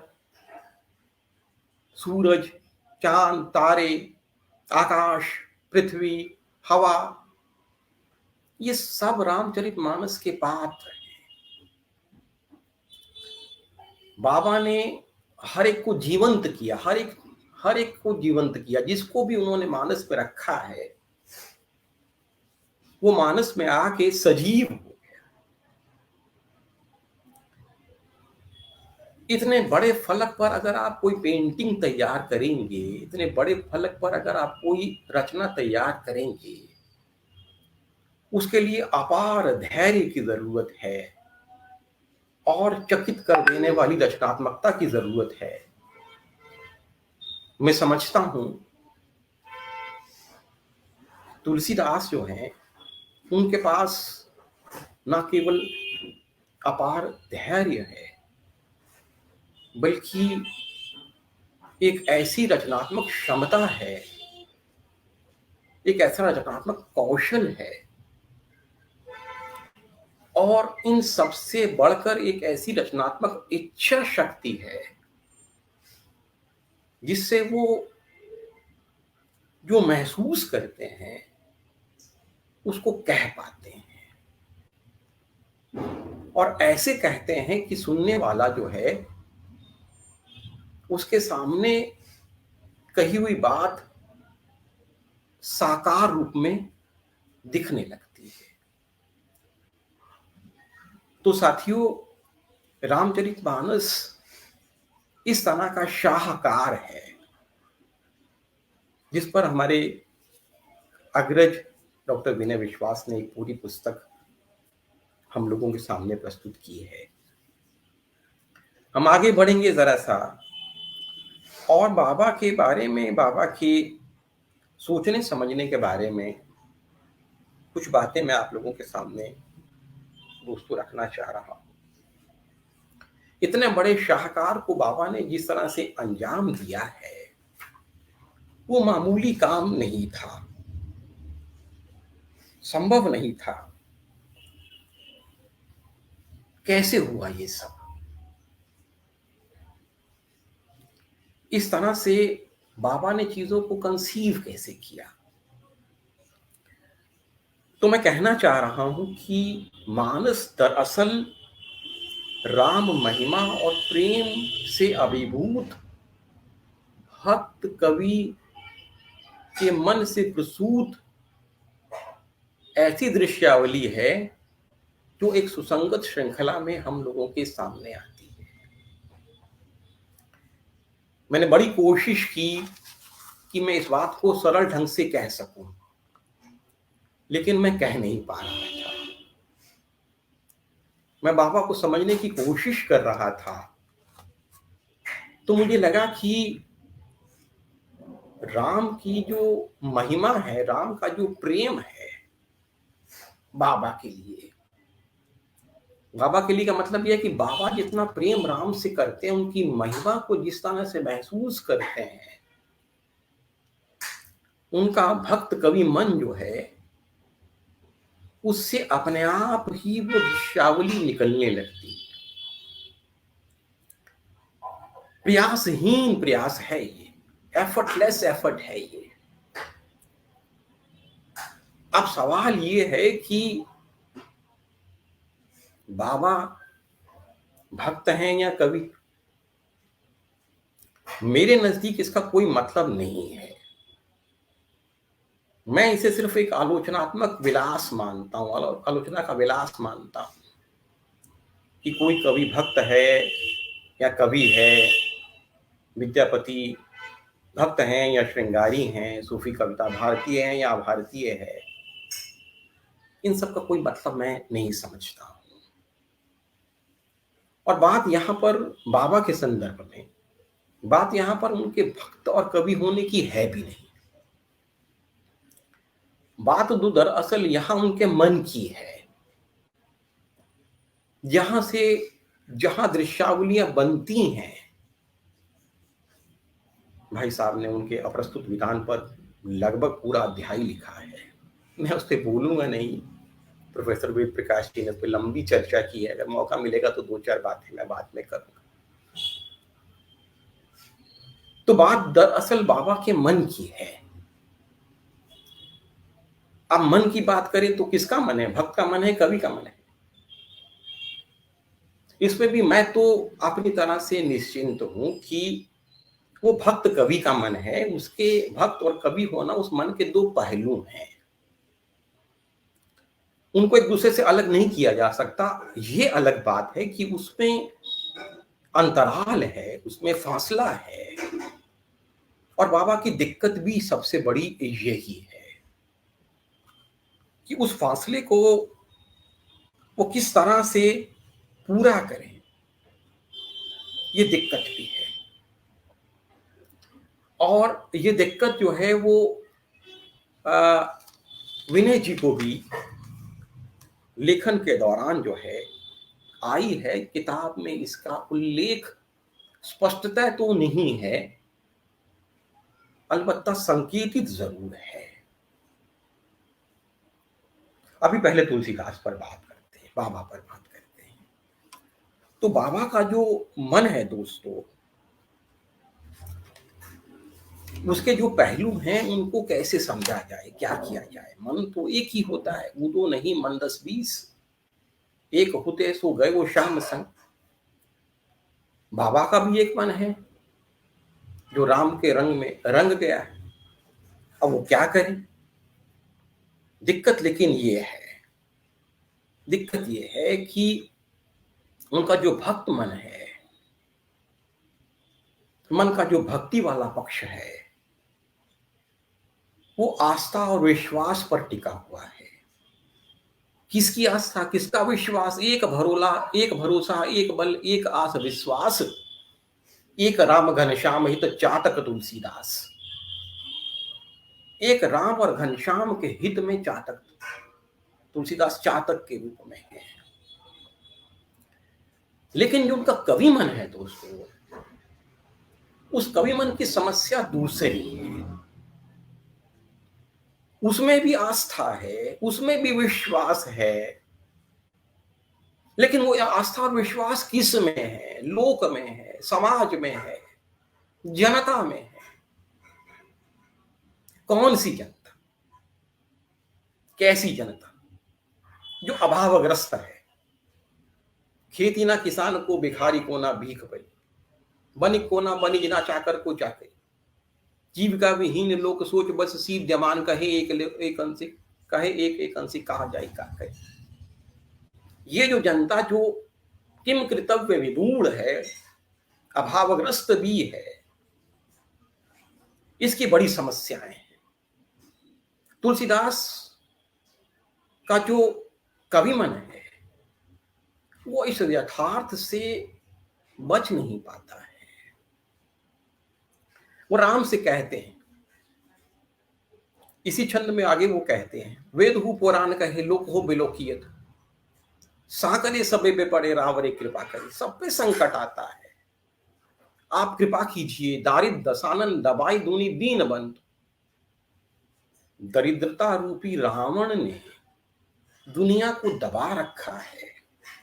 सूरज, चांद, तारे, आकाश, पृथ्वी, हवा, ये सब रामचरितमानस के पात्र हैं। बाबा ने हर एक को जीवंत किया, हर एक को जीवंत किया। जिसको भी उन्होंने मानस में रखा है वो मानस में आके सजीव हो गया। इतने बड़े फलक पर अगर आप कोई पेंटिंग तैयार करेंगे, इतने बड़े फलक पर अगर आप कोई रचना तैयार करेंगे, उसके लिए अपार धैर्य की जरूरत है और चकित कर देने वाली रचनात्मकता की जरूरत है। मैं समझता हूं तुलसीदास जो हैं उनके पास न केवल अपार धैर्य है, बल्कि एक ऐसी रचनात्मक क्षमता है, एक ऐसा रचनात्मक कौशल है, और इन सबसे बढ़कर एक ऐसी रचनात्मक इच्छा शक्ति है जिससे वो जो महसूस करते हैं उसको कह पाते हैं, और ऐसे कहते हैं कि सुनने वाला जो है उसके सामने कही हुई बात साकार रूप में दिखने लगती है। तो साथियों, रामचरितमानस इस तरह का शाहकार है जिस पर हमारे अग्रज डॉक्टर विनय विश्वास ने एक पूरी पुस्तक हम लोगों के सामने प्रस्तुत की है। हम आगे बढ़ेंगे जरा सा और बाबा के बारे में, बाबा के सोचने समझने के बारे में कुछ बातें मैं आप लोगों के सामने दोस्तों रखना चाह रहा हूं। इतने बड़े शाहकार को बाबा ने जिस तरह से अंजाम दिया है वो मामूली काम नहीं था, संभव नहीं था। कैसे हुआ ये सब? इस तरह से बाबा ने चीजों को कंसीव कैसे किया? तो मैं कहना चाह रहा हूं कि मानस दरअसल राम महिमा और प्रेम से अभिभूत भक्त कवि के मन से प्रसूत ऐसी दृश्यावली है जो एक सुसंगत श्रृंखला में हम लोगों के सामने आती है। मैंने बड़ी कोशिश की कि मैं इस बात को सरल ढंग से कह सकूं, लेकिन मैं कह नहीं पा रहा था। मैं बाबा को समझने की कोशिश कर रहा था तो मुझे लगा कि राम की जो महिमा है, राम का जो प्रेम है बाबा के लिए, बाबा के लिए का मतलब यह है कि बाबा जितना प्रेम राम से करते हैं, उनकी महिमा को जिस तरह से महसूस करते हैं, उनका भक्त कवि मन जो है उससे अपने आप ही वो दृश्यावली निकलने लगती है। प्रयासहीन प्रयास है ये, एफर्टलेस एफर्ट है ये। अब सवाल ये है कि बाबा भक्त हैं या कवि? मेरे नजदीक इसका कोई मतलब नहीं है। मैं इसे सिर्फ एक आलोचनात्मक विलास मानता हूं, आलोचना का विलास मानता हूं कि कोई कवि भक्त है या कवि है, विद्यापति भक्त हैं या श्रृंगारी हैं, सूफी कविता भारतीय है या अभारतीय है, इन सब का कोई मतलब मैं नहीं समझता हूं। और बात यहां पर बाबा के संदर्भ में, बात यहां पर उनके भक्त और कवि होने की है भी नहीं। बात तो दरअसल यहां उनके मन की है, जहां से जहां दृश्यावलियां बनती हैं। भाई साहब ने उनके अप्रस्तुत विधान पर लगभग पूरा अध्याय लिखा है, मैं उस पर बोलूंगा नहीं। प्रोफेसर वेद प्रकाश जी ने उस पर लंबी चर्चा की है, अगर मौका मिलेगा तो 2-4 बातें मैं बाद में करूंगा। तो बात दरअसल बाबा के मन की है। अब मन की बात करें तो किसका मन है? भक्त का मन है, कवि का मन है? इसमें भी मैं तो अपनी तरह से निश्चिंत हूं कि वो भक्त कवि का मन है। उसके भक्त और कवि होना उस मन के दो पहलू हैं, उनको एक दूसरे से अलग नहीं किया जा सकता। ये अलग बात है कि उसमें अंतराल है, उसमें फासला है। और बाबा की दिक्कत भी सबसे बड़ी यही है कि उस फासले को वो किस तरह से पूरा करें, ये दिक्कत भी है। और ये दिक्कत जो है वो विनय जी को भी लेखन के दौरान जो है आई है। किताब में इसका उल्लेख स्पष्टता तो नहीं है, अलबत्ता संकेतित जरूर है। अभी पहले तुलसीदास पर बात करते हैं, बाबा पर बात करते हैं। तो बाबा का जो मन है दोस्तों, उसके जो पहलू हैं उनको कैसे समझा जाए, क्या किया जाए। मन तो एक ही होता है, वो तो नहीं मन 10-20, एक होते सो गए वो श्याम संग। बाबा का भी एक मन है जो राम के रंग में रंग गया है। अब वो क्या करे। दिक्कत लेकिन ये है, दिक्कत ये है कि उनका जो भक्त मन है, मन का जो भक्ति वाला पक्ष है, वो आस्था और विश्वास पर टिका हुआ है। किसकी आस्था, किसका विश्वास? एक भरोसा, एक बल, एक आस विश्वास, एक राम घनश्याम हित चातक तुलसीदास। एक राम और घनश्याम के हित में चातक तुलसीदास चातक के रूप में है। लेकिन जो उनका कवि मन है दोस्तों, उस कवि मन की समस्या दूसरी है। उसमें भी आस्था है, उसमें भी विश्वास है, लेकिन वो आस्था और विश्वास किस में है? लोक में है, समाज में है, जनता में है। कौन सी जनता, कैसी जनता? जो अभावग्रस्त है। खेती ना किसान को, भिखारी को ना भीख पड़ी, बनिक को ना बनिज ना चाकर को चाकरी, जीविका विहीन लोक सोच बस सीध्यमान कहे एक अंशी, कहे एक अंशी कहा जाए का कहे। ये जो जनता जो किम कृतव्य विदूढ़ है, अभावग्रस्त भी है, इसकी बड़ी समस्याएं हैं। तुलसीदास का जो कवि मन है वो इस यथार्थ से बच नहीं पाता है। वो राम से कहते हैं, इसी छंद में आगे वो कहते हैं, वेद हु पुराण कहे लोक हो बिलोकियत, साकरे सबे पे पड़े रावरे कृपा करे। सब पे संकट आता है, आप कृपा कीजिए। दारिद्र दशानन दबाई दूनी दीन बंधु, दरिद्रता रूपी रावण ने दुनिया को दबा रखा है।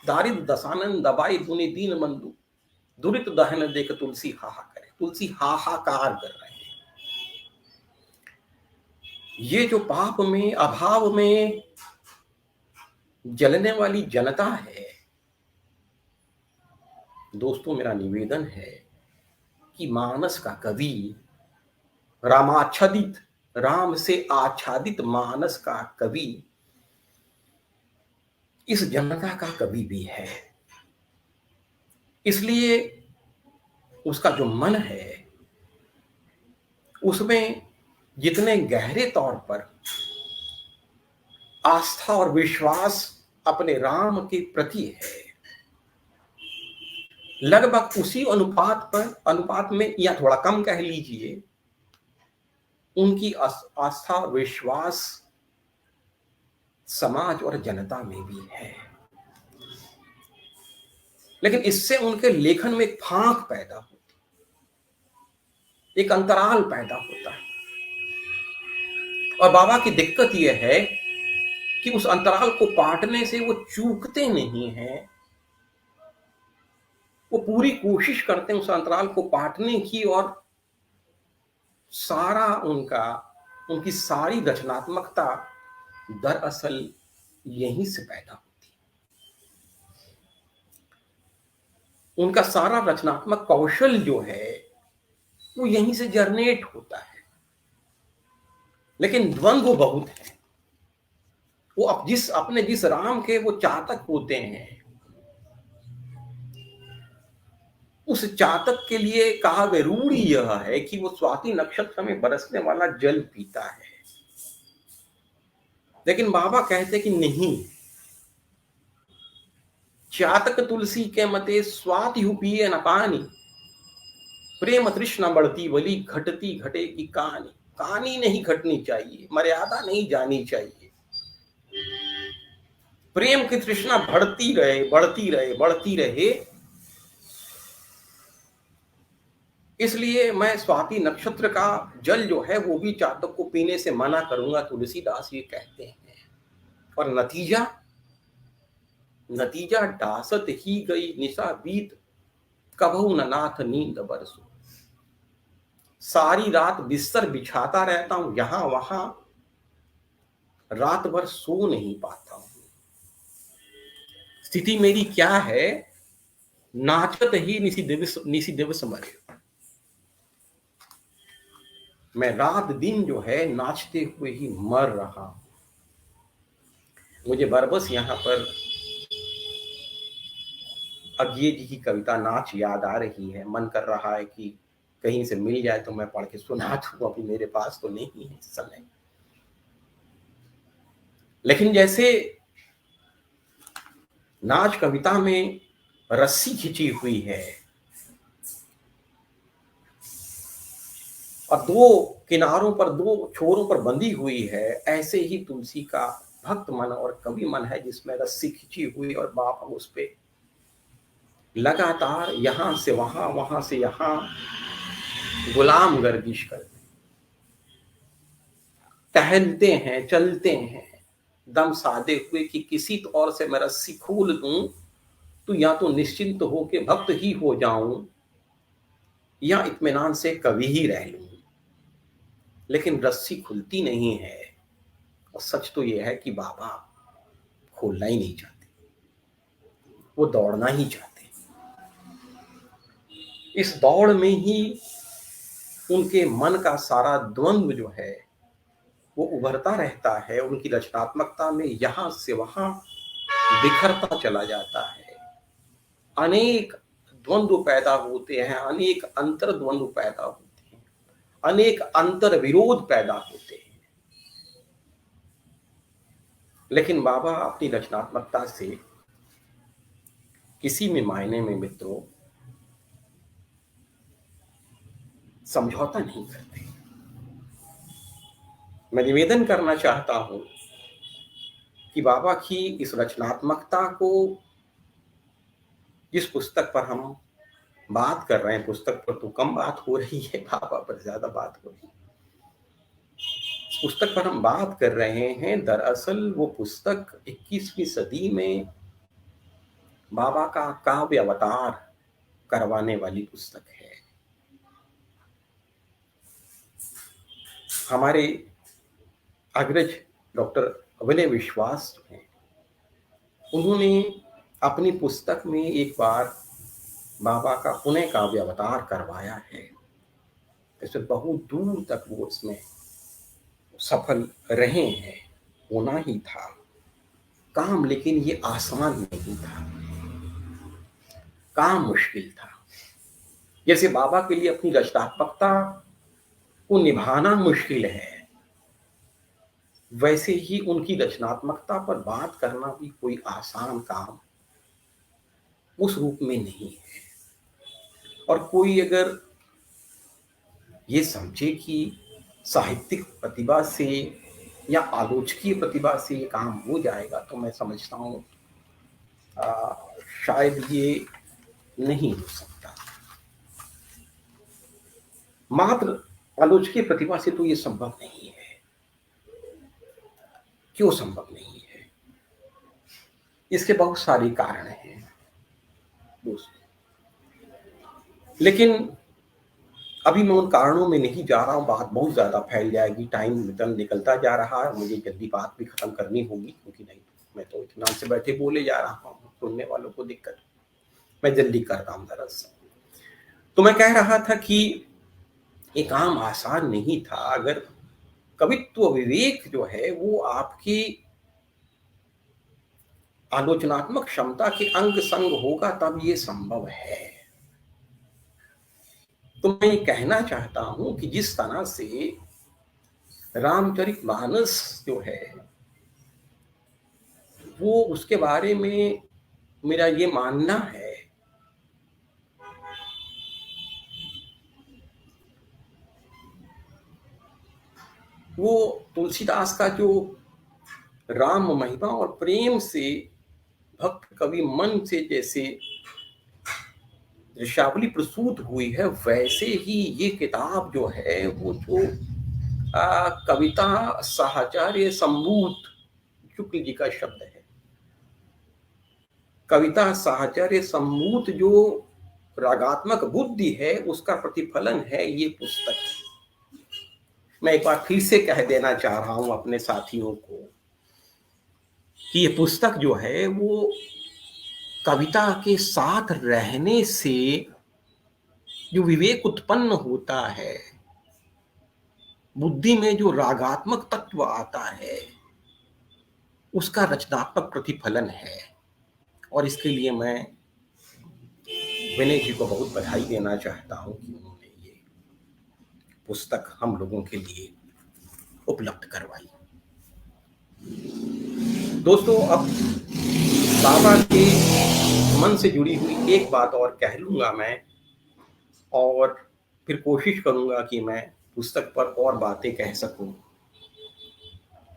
दारिद्र दशानन दबाई दूनी दीन बंधु, दुरित दहन देख तुलसी हाहा करे। तुलसी हाहाकार कर रहे हैं। ये जो पाप में, अभाव में जलने वाली जनता है दोस्तों, मेरा निवेदन है कि मानस का कवि, रामाच्छादित, राम से आच्छादित मानस का कवि इस जनता का कवि भी है। इसलिए उसका जो मन है उसमें जितने गहरे तौर पर आस्था और विश्वास अपने राम के प्रति है, लगभग उसी अनुपात में, या थोड़ा कम कह लीजिए, उनकी आस्था और विश्वास समाज और जनता में भी है। लेकिन इससे उनके लेखन में एक फांक पैदा होती, एक अंतराल पैदा होता है। और बाबा की दिक्कत यह है कि उस अंतराल को पाटने से वो चूकते नहीं हैं। वो पूरी कोशिश करते हैं उस अंतराल को पाटने की, और सारा उनकी सारी रचनात्मकता दरअसल यहीं से पैदा होती है। उनका सारा रचनात्मक कौशल जो है वो यहीं से जर्नेट होता है। लेकिन द्वंद्व बहुत है। वो अपने जिस राम के वो चातक होते हैं, उस चातक के लिए कहा गया रूढ़ी यह है कि वो स्वाति नक्षत्र में बरसने वाला जल पीता है। लेकिन बाबा कहते कि नहीं, चातक तुलसी के मते स्वाति पिए न पानी, प्रेम तृष्णा बढ़ती वली घटती घटे की कहानी। कहानी नहीं घटनी चाहिए, मर्यादा नहीं जानी चाहिए। प्रेम की तृष्णा बढ़ती रहे, बढ़ती रहे, बढ़ती रहे, इसलिए मैं स्वाति नक्षत्र का जल जो है वो भी चातक को पीने से मना करूंगा, तुलसीदास ये कहते हैं। और नतीजा नतीजा डासत ही गई निशा बीत, कबहू न नाथ नींद बरसो। सारी रात बिस्तर बिछाता रहता हूं यहां वहां, रात भर सो नहीं पाता हूं। स्थिति मेरी क्या है, नाचत ही निसी दिवस मरे। मैं रात दिन जो है नाचते हुए ही मर रहा हूं। मुझे बरबस यहाँ पर अज्ञे जी की कविता नाच याद आ रही है। मन कर रहा है कि कहीं से मिल जाए तो मैं पढ़ के सुना दूं, अभी मेरे पास तो नहीं है इस समय। लेकिन जैसे नाच कविता में रस्सी खिंची हुई है और दो किनारों पर, दो छोरों पर बंधी हुई है, ऐसे ही तुलसी का भक्त मन और कवि मन है जिसमें रस्सी खिंची हुई और बाप उस पे लगातार यहां से वहां, वहां से यहां गुलाम गर्दिश करते, टहलते हैं, चलते हैं, दम साधे हुए कि किसी तौर से मैं रस्सी खोल दूं तो या तो निश्चिंत हो के भक्त ही हो जाऊं या इत्मीनान से कवि ही रह लूं। लेकिन रस्सी खुलती नहीं है और सच तो यह है कि बाबा खोलना ही नहीं चाहते, वो दौड़ना ही चाहते। इस दौड़ में ही उनके मन का सारा द्वंद्व जो है वो उभरता रहता है। उनकी रचनात्मकता में यहां से वहां बिखरता चला जाता है। अनेक द्वंद्व पैदा होते हैं, अनेक अंतर द्वंद्व पैदा होते हैं, अनेक अंतर विरोध पैदा होते हैं। लेकिन बाबा अपनी रचनात्मकता से किसी भी मायने में मित्रों समझौता नहीं करते। मैं निवेदन करना चाहता हूं कि बाबा की इस रचनात्मकता को, जिस पुस्तक पर हम बात कर रहे हैं, पुस्तक पर तो कम बात हो रही है, बाबा पर ज्यादा बात हो रही है। इस पुस्तक पर हम बात कर रहे हैं, दरअसल वो पुस्तक 21वीं सदी में बाबा का काव्य अवतार करवाने वाली पुस्तक है। हमारे अग्रज डॉक्टर अभिनय विश्वास जो हैं, उन्होंने अपनी पुस्तक में एक बार बाबा का पुनः काव्य अवतार करवाया है। इसमें बहुत दूर तक वो इसमें सफल रहे हैं। होना ही था काम, लेकिन ये आसान नहीं था, काम मुश्किल था। जैसे बाबा के लिए अपनी रचनात्मकता को निभाना मुश्किल है, वैसे ही उनकी रचनात्मकता पर बात करना भी कोई आसान काम उस रूप में नहीं है। और कोई अगर ये समझे कि साहित्यिक प्रतिभा से या आलोचकीय प्रतिभा से ये काम हो जाएगा, तो मैं समझता हूँ शायद ये नहीं हो सकता। मात्र आलोचकीय प्रतिभा से तो ये संभव नहीं है। क्यों संभव नहीं है? इसके बहुत सारे कारण हैं दोस्तों, लेकिन अभी मैं उन कारणों में नहीं जा रहा हूं। बात बहुत ज्यादा फैल जाएगी, टाइम निकलता जा रहा है, मुझे जल्दी बात भी खत्म करनी होगी, क्योंकि नहीं मैं तो इत्मीनान से बैठे बोले जा रहा हूं, सुनने वालों को दिक्कत। मैं जल्दी करता हूं। दरअसल तो मैं कह रहा था कि ये काम आसान नहीं था। अगर कवित्व विवेक जो है वो आपकी आलोचनात्मक क्षमता के अंग संग होगा, तब ये संभव है। तो मैं ये कहना चाहता हूं कि जिस तरह से रामचरितमानस जो है वो, उसके बारे में मेरा ये मानना है वो तुलसीदास का जो राम महिमा और प्रेम से भक्त कवि मन से जैसे दृश्यावली प्रस्तुत हुई है, वैसे ही ये किताब जो है वो जो कविता साहचर्य सम्भूत शुक्ल जी का शब्द है। कविता साहचर्य सम्भूत जो रागात्मक बुद्धि है उसका प्रतिफलन है ये पुस्तक। मैं एक बार फिर से कह देना चाह रहा हूं अपने साथियों को कि ये पुस्तक जो है वो कविता के साथ रहने से जो विवेक उत्पन्न होता है, बुद्धि में जो रागात्मक तत्व आता है, उसका रचनात्मक प्रतिफलन है। और इसके लिए मैं विनय जी को बहुत बधाई देना चाहता हूं कि उन्होंने ये पुस्तक हम लोगों के लिए उपलब्ध करवाई। दोस्तों, अब बाबा के मन से जुड़ी हुई एक बात और कह लूंगा मैं, और फिर कोशिश करूंगा कि मैं पुस्तक पर और बातें कह सकूं।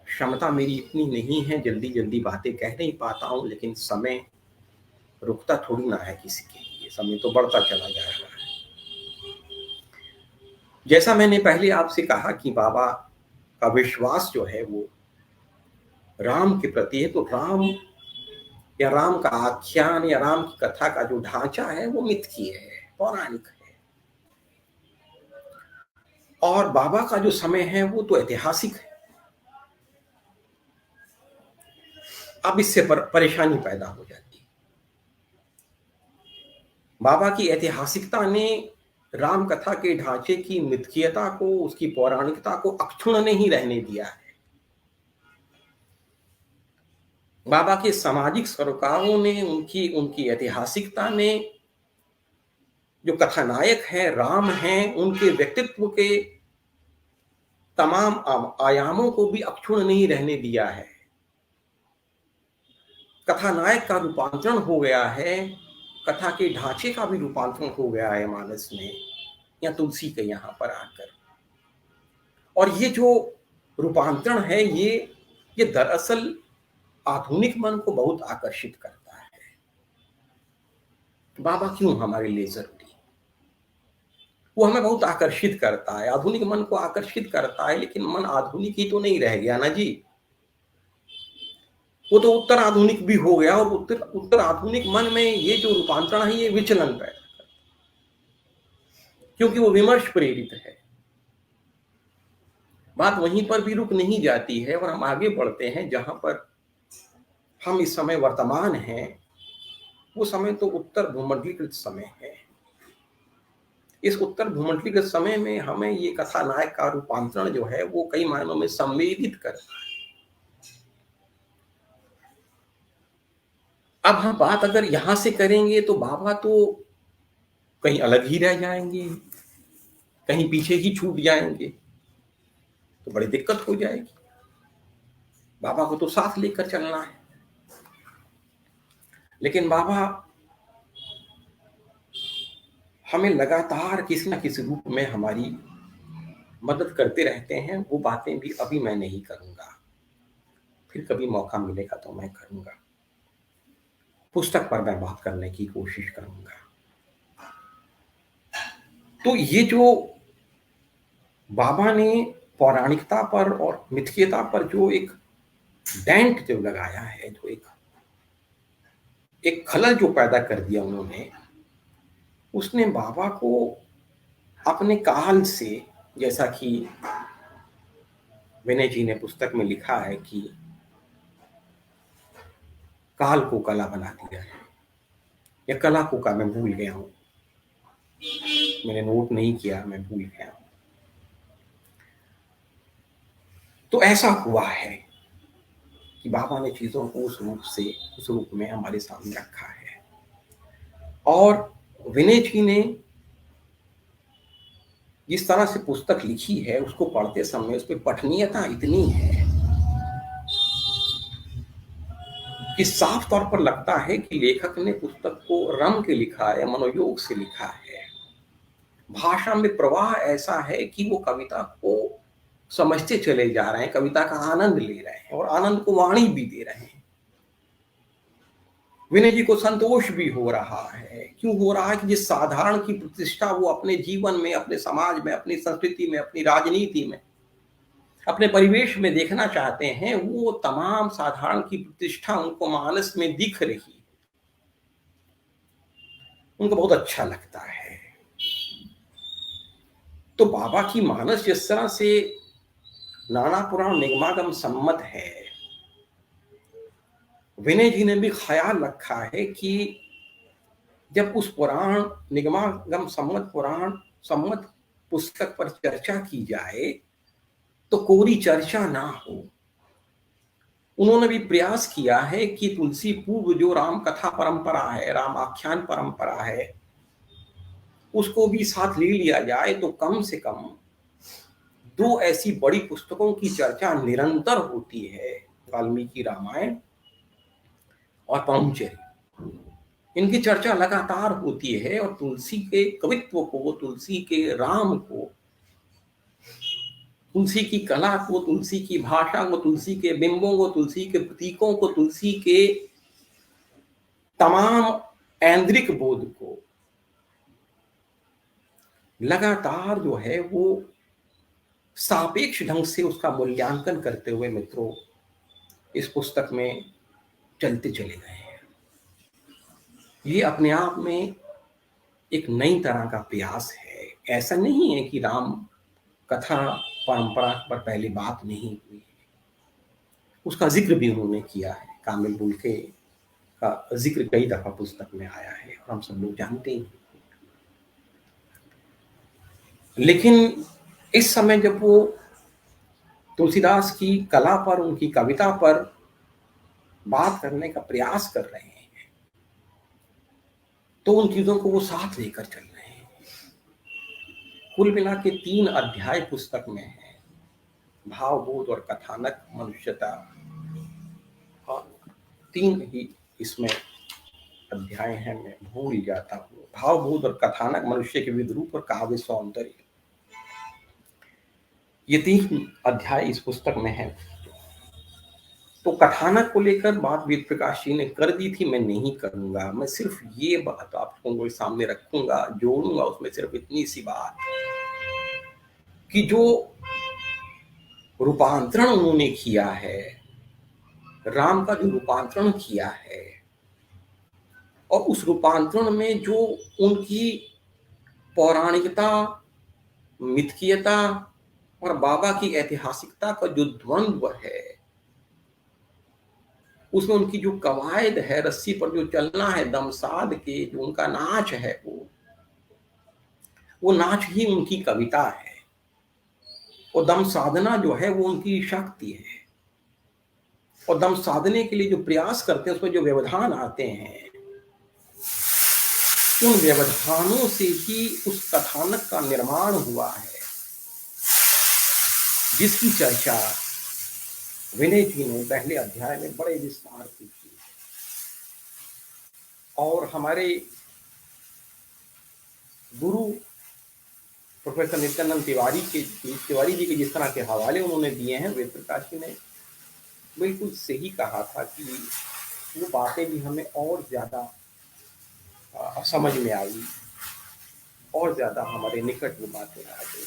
क्षमता मेरी इतनी नहीं है, जल्दी जल्दी बातें कह नहीं पाता हूं, लेकिन समय रुकता थोड़ी ना है किसी के लिए, समय तो बढ़ता चला जा रहा है। जैसा मैंने पहले आपसे कहा कि बाबा का विश्वास जो है वो राम के प्रति है, तो राम या राम का आख्यान या राम की कथा का जो ढांचा है वो मिथकीय है, पौराणिक है। और बाबा का जो समय है वो तो ऐतिहासिक है। अब इससे परेशानी पैदा हो जाती है। बाबा की ऐतिहासिकता ने राम कथा के ढांचे की मिथकीयता को, उसकी पौराणिकता को अक्षुण्ण नहीं रहने दिया है। बाबा के सामाजिक सरोकारों ने, उनकी ऐतिहासिकता ने, जो कथानायक है राम हैं, उनके व्यक्तित्व के तमाम आयामों को भी अक्षुण्ण नहीं रहने दिया है। कथानायक का रूपांतरण हो गया है, कथा के ढांचे का भी रूपांतरण हो गया है मानस में या तुलसी के यहां पर आकर। और ये जो रूपांतरण है ये दरअसल आधुनिक मन को बहुत आकर्षित करता है। बाबा क्यों हमारे लिए जरूरी? वो हमें बहुत आकर्षित करता है, आधुनिक मन को आकर्षित करता है, लेकिन मन आधुनिक ही तो नहीं रह गया ना जी, वो तो उत्तर आधुनिक भी हो गया। और उत्तर आधुनिक मन में ये जो रूपांतरण है ये विचलन पैदा करता है, क्योंकि वो विमर्श प्रेरित है। बात वहीं पर भी रुक नहीं जाती है और हम आगे बढ़ते हैं। जहां पर हम इस समय वर्तमान हैं वो समय तो उत्तर भूमंडलीकृत समय है। इस उत्तर भूमंडलीकृत समय में हमें ये कथानायक का रूपांतरण जो है वो कई मायनों में संवेदित करता है। अब हम बात अगर यहां से करेंगे तो बाबा तो कहीं अलग ही रह जाएंगे, कहीं पीछे ही छूट जाएंगे, तो बड़ी दिक्कत हो जाएगी। बाबा को तो साथ लेकर चलना है, लेकिन बाबा हमें लगातार किसी न किसी रूप में हमारी मदद करते रहते हैं। वो बातें भी अभी मैं नहीं करूंगा, फिर कभी मौका मिलेगा तो मैं करूंगा। पुस्तक पर मैं बात करने की कोशिश करूंगा। तो ये जो बाबा ने पौराणिकता पर और मिथकीयता पर जो एक डेंट जो लगाया है, जो एक खलल जो पैदा कर दिया उन्होंने, उसने बाबा को अपने काल से, जैसा कि विनय जी ने पुस्तक में लिखा है कि काल को कला बना दिया है, या कला को का मैं भूल गया हूं, मैंने नोट नहीं किया, मैं भूल गया हूं। तो ऐसा हुआ है कि बाबा ने चीजों को उस रूप में हमारे सामने रखा है। और विनय जी ने जिस तरह से पुस्तक लिखी है, उसको पढ़ते समय उसमें पठनीयता इतनी है कि साफ तौर पर लगता है कि लेखक ने पुस्तक को रम के लिखा है, मनोयोग से लिखा है। भाषा में प्रवाह ऐसा है कि वो कविता को समझते चले जा रहे हैं, कविता का आनंद ले रहे हैं और आनंद को वाणी भी दे रहे हैं। विनय जी को संतोष भी हो रहा है। क्यों हो रहा है कि जिस साधारण की प्रतिष्ठा वो अपने जीवन में, अपने समाज में, अपनी संस्कृति में, अपनी राजनीति में, अपने परिवेश में देखना चाहते हैं, वो तमाम साधारण की प्रतिष्ठा उनको मानस में दिख रही है, उनको बहुत अच्छा लगता है। तो बाबा की मानस जिस तरह से नाना पुराण निगमागम सम्मत है, विनय जी ने भी ख्याल रखा है कि जब उस पुराण निगमागम सम्मत पुस्तक पर चर्चा की जाए तो कोरी चर्चा ना हो। उन्होंने भी प्रयास किया है कि तुलसी पूर्व जो राम कथा परंपरा है, राम आख्यान परंपरा है, उसको भी साथ ले लिया जाए तो कम से कम दो ऐसी बड़ी पुस्तकों की चर्चा निरंतर होती है, वाल्मीकि रामायण और पहुंचेरी। इनकी चर्चा लगातार होती है और तुलसी के कवित्व को, तुलसी के राम को, तुलसी की कला को, तुलसी की भाषा को, तुलसी के बिंबों को, तुलसी के प्रतीकों को, तुलसी के तमाम ऐन्द्रिक बोध को लगातार जो है वो सापेक्ष ढंग से उसका मूल्यांकन करते हुए मित्रों इस पुस्तक में चलते चले गए हैं। ये अपने आप में एक नई तरह का प्रयास है। ऐसा नहीं है कि राम कथा परंपरा पर पहले बात नहीं हुई, उसका जिक्र भी उन्होंने किया है। कामिल बुल्के का जिक्र कई दफा पुस्तक में आया है और हम सब लोग जानते हैं। लेकिन इस समय जब वो तुलसीदास की कला पर, उनकी कविता पर बात करने का प्रयास कर रहे हैं तो उन चीजों को वो साथ लेकर चल रहे हैं। कुल मिला के 3 अध्याय पुस्तक में है, भावबोध और कथानक, मनुष्यता, और 3 ही इसमें अध्याय हैं। मैं भूल जाता हूँ। भावबोध और कथानक, मनुष्य के विद्रूप और काव्य सौंदर्य, ये 3 अध्याय इस पुस्तक में है। तो कथानक को लेकर बात वेद प्रकाश जी ने कर दी थी, मैं नहीं करूंगा। मैं सिर्फ ये बात आप लोगों के सामने रखूंगा, जोड़ूंगा उसमें सिर्फ इतनी सी बात कि जो रूपांतरण उन्होंने किया है, राम का जो रूपांतरण किया है, और उस रूपांतरण में जो उनकी पौराणिकता, मिथकीयता और बाबा की ऐतिहासिकता का जो द्वंद्व है, उसमें उनकी जो कवायद है, रस्सी पर जो चलना है, दमसाद के जो उनका नाच है, वो नाच ही उनकी कविता है। और दम साधना जो है वो उनकी शक्ति है। और दम साधने के लिए जो प्रयास करते हैं, उसमें जो व्यवधान आते हैं, उन व्यवधानों से ही उस कथानक का निर्माण हुआ है, जिसकी चर्चा विनय जी ने पहले अध्याय में बड़े विस्तार से की। और हमारे गुरु प्रोफेसर नित्यानंद तिवारी जी के जिस तरह के हवाले उन्होंने दिए हैं, वेद प्रकाश जी ने बिल्कुल सही कहा था कि वो बातें भी हमें और ज्यादा समझ में आई, और ज्यादा हमारे निकट वो बातें आ गई।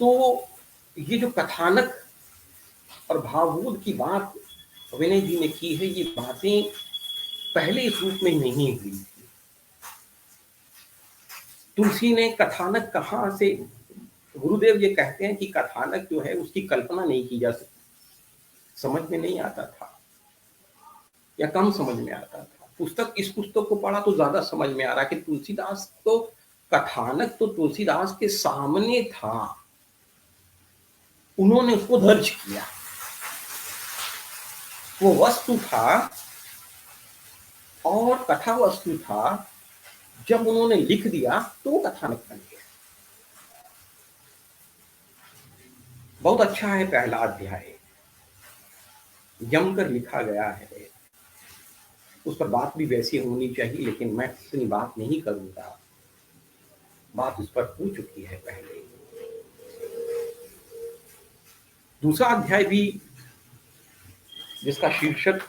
तो ये जो कथानक और भावबोध की बात विनय जी ने की है, ये बातें पहले इस रूप में नहीं हुई थी। तुलसी ने कथानक कहाँ से, गुरुदेव ये कहते हैं कि कथानक जो है उसकी कल्पना नहीं की जा सकती, समझ में नहीं आता था या कम समझ में आता था। इस पुस्तक को पढ़ा तो ज्यादा समझ में आ रहा कि तुलसीदास तो कथानक तो तुलसीदास के सामने था, उन्होंने उसको दर्ज किया, वो वस्तु था और कथा वस्तु था। जब उन्होंने लिख दिया तो वो कथानक बन गया। बहुत अच्छा है पहला अध्याय, जमकर लिखा गया है, उस पर बात भी वैसी होनी चाहिए, लेकिन मैं इतनी बात नहीं करूंगा, बात उस पर हो चुकी है पहले। दूसरा अध्याय भी, जिसका शीर्षक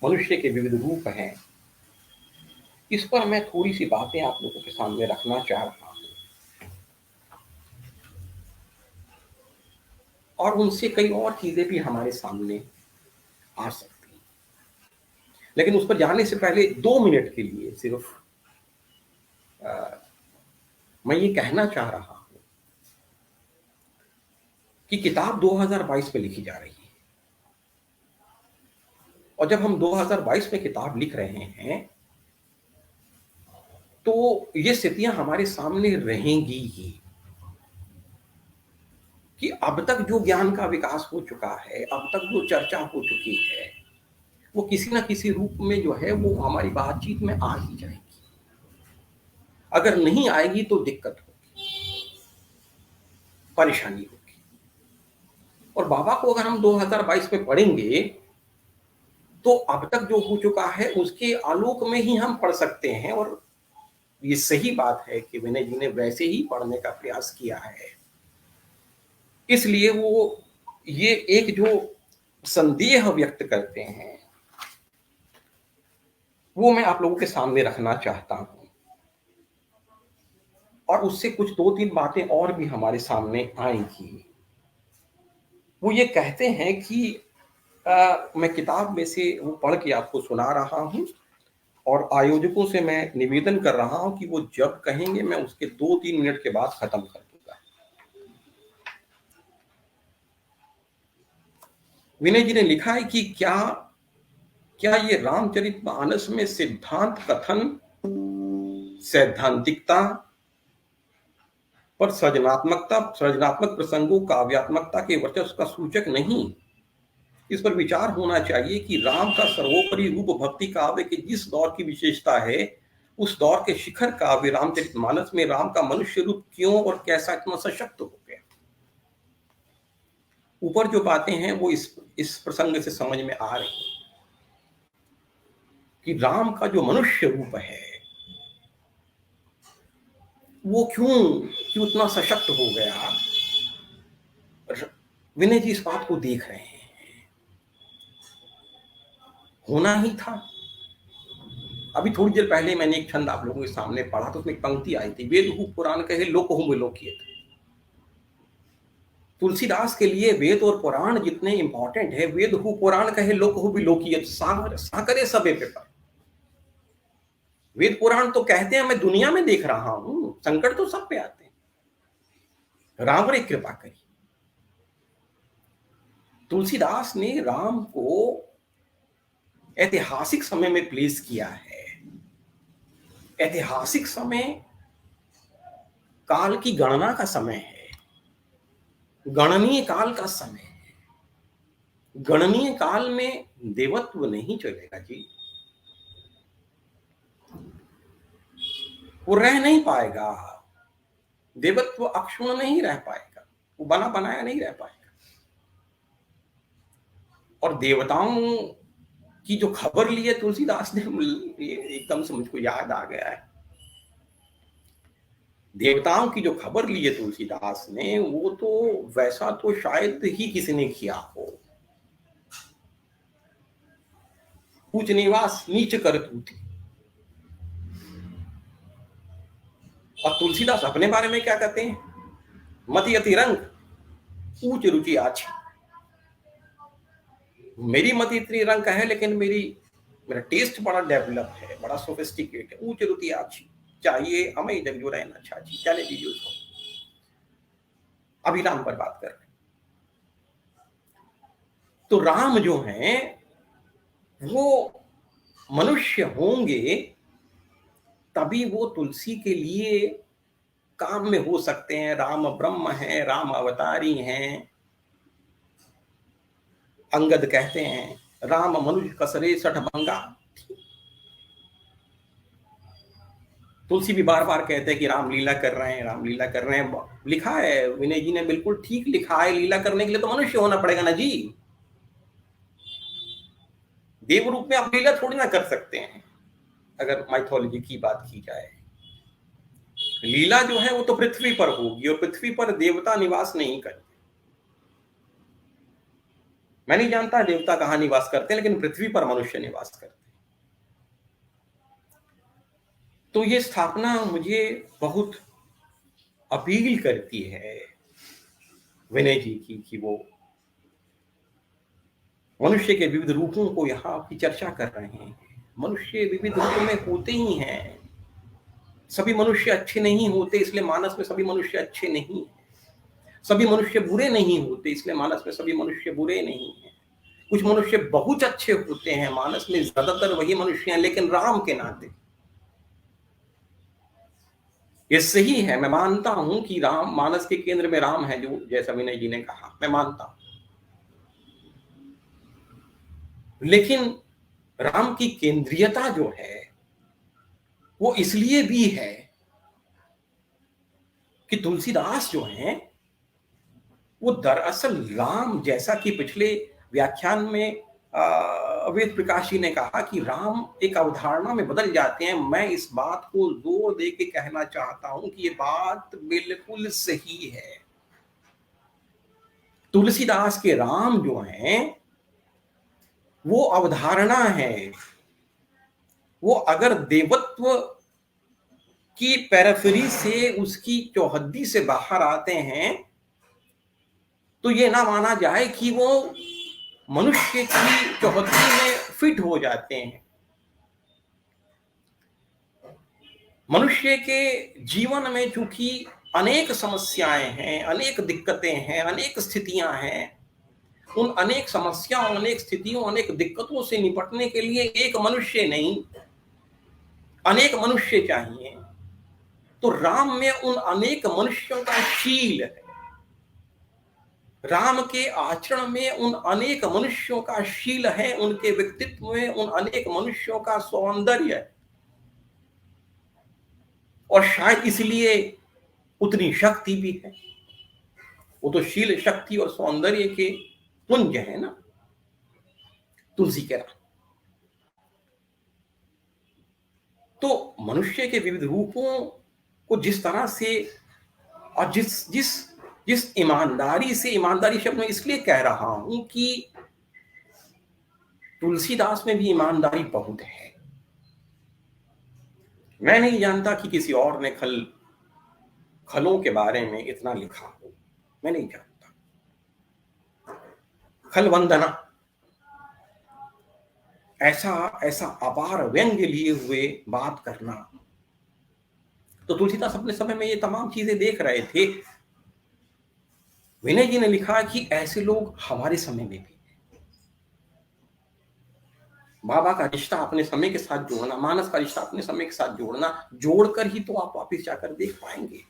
मनुष्य के विविध रूप हैं, इस पर मैं थोड़ी सी बातें आप लोगों के सामने रखना चाह रहा हूं, और उनसे कई और चीजें भी हमारे सामने आ सकती हैं। लेकिन उस पर जाने से पहले 2 मिनट के लिए सिर्फ मैं ये कहना चाह रहा हूं कि किताब 2022 में लिखी जा रही है, और जब हम 2022 में किताब लिख रहे हैं तो ये स्थितियां हमारे सामने रहेंगी ही कि अब तक जो ज्ञान का विकास हो चुका है, अब तक जो चर्चा हो चुकी है, वो किसी ना किसी रूप में जो है वो हमारी बातचीत में आ ही जाएगी। अगर नहीं आएगी तो दिक्कत होगी, परेशानी होगी। और बाबा को अगर हम 2022 में पढ़ेंगे तो अब तक जो हो चुका है उसके आलोक में ही हम पढ़ सकते हैं। और ये सही बात है कि विनय जी ने वैसे ही पढ़ने का प्रयास किया है, इसलिए वो ये एक जो संदेह व्यक्त करते हैं वो मैं आप लोगों के सामने रखना चाहता हूं। और उससे कुछ 2-3 बातें और भी हमारे सामने आएंगी। वो ये कहते हैं कि मैं किताब में से वो पढ़ के आपको सुना रहा हूं, और आयोजकों से मैं निवेदन कर रहा हूं कि वो जब कहेंगे मैं उसके 2-3 मिनट के बाद खत्म कर दूंगा। विनय जी ने लिखा है कि क्या ये रामचरितमानस में सिद्धांत कथन, सैद्धांतिकता पर सृजनात्मक प्रसंगों, काव्यात्मकता के वर्चस्व का सूचक नहीं? इस पर विचार होना चाहिए कि राम का सर्वोपरि रूप भक्ति काव्य के जिस दौर की विशेषता है, उस दौर के शिखर काव्य रामचरितमानस में राम का मनुष्य रूप क्यों और कैसा इतना सशक्त हो गया। ऊपर जो बातें हैं वो इस प्रसंग से समझ में आ रही है कि राम का जो मनुष्य रूप है वो क्यों इतना सशक्त हो गया। विनय जी इस बात को देख रहे हैं, होना ही था। अभी थोड़ी देर पहले मैंने एक छंद आप लोगों के सामने पढ़ा तो उसमें एक पंक्ति आई थी, वेद हु पुराण कहे लोक हूं विलोकियत। तुलसीदास के लिए वेद और पुराण जितने इंपॉर्टेंट है, वेद हु पुराण कहे लोक हूं विलोकियत, साकरे सबे पे पर। वेद पुराण तो कहते हैं मैं दुनिया में देख रहा हूं, संकट तो सब पे आते हैं, राम रे कृपा करी। तुलसीदास ने राम को ऐतिहासिक समय में प्लेस किया है। ऐतिहासिक समय काल की गणना का समय है, गणनीय काल का समय है। गणनीय काल में देवत्व नहीं चलेगा जी, वो रह नहीं पाएगा। देवत्व अक्षुण नहीं रह पाएगा, वो बना बनाया नहीं रह पाएगा। और देवताओं की जो खबर ली है तुलसीदास ने, एकदम से मुझको याद आ गया है। देवताओं की जो खबर ली है तुलसीदास ने, वो तो वैसा तो शायद ही किसी ने किया हो। ऊंच निवास नीच कर तूती। और तुलसीदास अपने बारे में क्या कहते हैं, मति अति रंग ऊंच रुचि आछी। मेरी मति इतनी रंग का है लेकिन मेरा टेस्ट बड़ा डेवलप है, बड़ा सोफिस्टिकेट है। ऊंच रुचि आछी चाहिए हमें जग जो रहना चाहिए, चले दीजिए उसको। अभी राम पर बात कर रहे हैं। तो राम जो हैं वो मनुष्य होंगे तभी वो तुलसी के लिए काम में हो सकते हैं। राम ब्रह्म हैं, राम अवतारी हैं। अंगद कहते हैं राम मनुज कसरे सठ भंगा। तुलसी भी बार बार कहते हैं कि राम लीला कर रहे हैं, राम लीला कर रहे हैं। लिखा है विनय जी ने, बिल्कुल ठीक लिखा है, लीला करने के लिए तो मनुष्य होना पड़ेगा ना जी। देव रूप में आप लीला थोड़ी ना कर सकते हैं। अगर माइथोलॉजी की बात की जाए, लीला जो है वो तो पृथ्वी पर होगी, और पृथ्वी पर देवता निवास नहीं करते। मैं नहीं जानता देवता कहाँ निवास करते हैं, लेकिन पृथ्वी पर मनुष्य निवास करते हैं। तो ये स्थापना मुझे बहुत अपील करती है विनय जी की वो मनुष्य के विविध रूपों को यहाँ की चर्चा कर रहे हैं। मनुष्य विविध रूपों में होते ही हैं। सभी मनुष्य अच्छे नहीं होते, इसलिए मानस में सभी मनुष्य अच्छे नहीं हैं। सभी मनुष्य बुरे नहीं होते, इसलिए मानस में सभी मनुष्य बुरे नहीं हैं। कुछ मनुष्य बहुत अच्छे होते हैं, मानस में ज्यादातर वही मनुष्य हैं, लेकिन राम के नाते ये सही है। मैं मानता हूं कि राम, मानस के केंद्र में राम है, जो जैसा विनय जी ने कहा, मैं मानता हूं। लेकिन राम की केंद्रीयता जो है वो इसलिए भी है कि तुलसीदास जो हैं वो दरअसल राम, जैसा कि पिछले व्याख्यान में वेद प्रकाश जी ने कहा कि राम एक अवधारणा में बदल जाते हैं। मैं इस बात को जोर दे के कहना चाहता हूं कि ये बात बिल्कुल सही है। तुलसीदास के राम जो हैं वो अवधारणा है। वो अगर देवत्व की पैराफरी से, उसकी चौहद्दी से बाहर आते हैं तो ये ना माना जाए कि वो मनुष्य की चौहद्दी में फिट हो जाते हैं। मनुष्य के जीवन में चूंकि अनेक समस्याएं हैं, अनेक दिक्कतें हैं, अनेक स्थितियां हैं, उन अनेक समस्याओं, अनेक स्थितियों, अनेक दिक्कतों से निपटने के लिए एक मनुष्य नहीं, अनेक मनुष्य चाहिए। तो राम में उन अनेक मनुष्यों का शील है। राम के आचरण में उन अनेक मनुष्यों का शील है, उनके व्यक्तित्व में उन अनेक मनुष्यों का सौंदर्य है। और शायद इसलिए उतनी शक्ति भी है। वो तो शील, शक्ति और सौंदर्य के पुंज है ना तुलसी के राम। तो मनुष्य के विविध रूपों को जिस तरह से और जिस जिस जिस ईमानदारी से, ईमानदारी शब्द में इसलिए कह रहा हूं कि तुलसीदास में भी ईमानदारी बहुत है। मैं नहीं जानता कि किसी और ने खलों के बारे में इतना लिखा हो, मैं नहीं जानता। खल वंदना, ऐसा ऐसा अपार व्यंग्य लिए हुए बात करना। तो तुलसीदास अपने समय में ये तमाम चीजें देख रहे थे। विनय जी ने लिखा कि ऐसे लोग हमारे समय में भी। बाबा का रिश्ता अपने समय के साथ जोड़ना, मानस का रिश्ता अपने समय के साथ जोड़ना, जोड़कर ही तो आप वापस जाकर देख पाएंगे।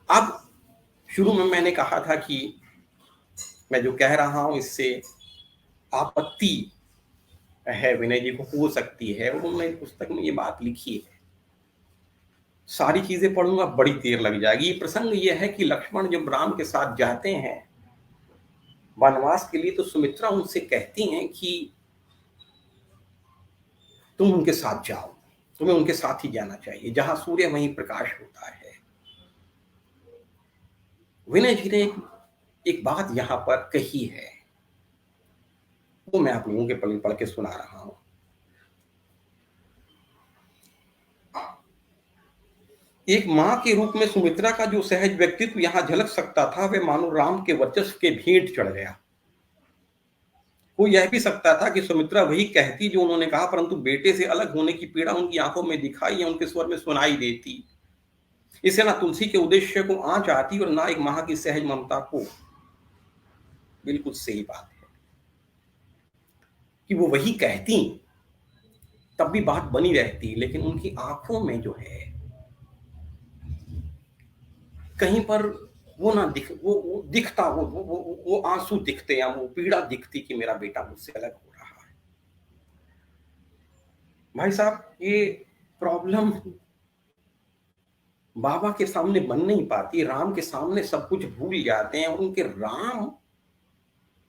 अब शुरू में मैंने कहा था कि मैं जो कह रहा हूं इससे आपत्ति है, विनय जी को हो सकती है। उन्होंने पुस्तक में ये बात लिखी है। सारी चीजें पढ़ूंगा बड़ी देर लग जाएगी। प्रसंग ये है कि लक्ष्मण जब राम के साथ जाते हैं वनवास के लिए, तो सुमित्रा उनसे कहती हैं कि तुम उनके साथ जाओ, तुम्हें उनके साथ ही जाना चाहिए, जहां सूर्य वहीं प्रकाश होता है। विनय जी ने एक बात यहां पर कही है, वो मैं आप लोगों के पढ़ के सुना रहा हूं। एक मां के रूप में सुमित्रा का जो सहज व्यक्तित्व यहां झलक सकता था, वह मानो राम के वर्चस्व के भेंट चढ़ गया। वो यह भी सकता था कि सुमित्रा वही कहती जो उन्होंने कहा, परंतु बेटे से अलग होने की पीड़ा उनकी आंखों में दिखाई या उनके स्वर में सुनाई देती। इससे ना तुलसी के उद्देश्य को आंच आती और ना एक मां की सहज ममता को। बिल्कुल सही बात है कि वो वही कहती, तब भी बात बनी रहती, लेकिन उनकी आंखों में जो है कहीं पर वो ना दिख, वो दिखता, वो आंसू दिखते या वो पीड़ा दिखती कि मेरा बेटा मुझसे अलग हो रहा है। भाई साहब, ये प्रॉब्लम बाबा के सामने बन नहीं पाती। राम के सामने सब कुछ भूल जाते हैं। उनके राम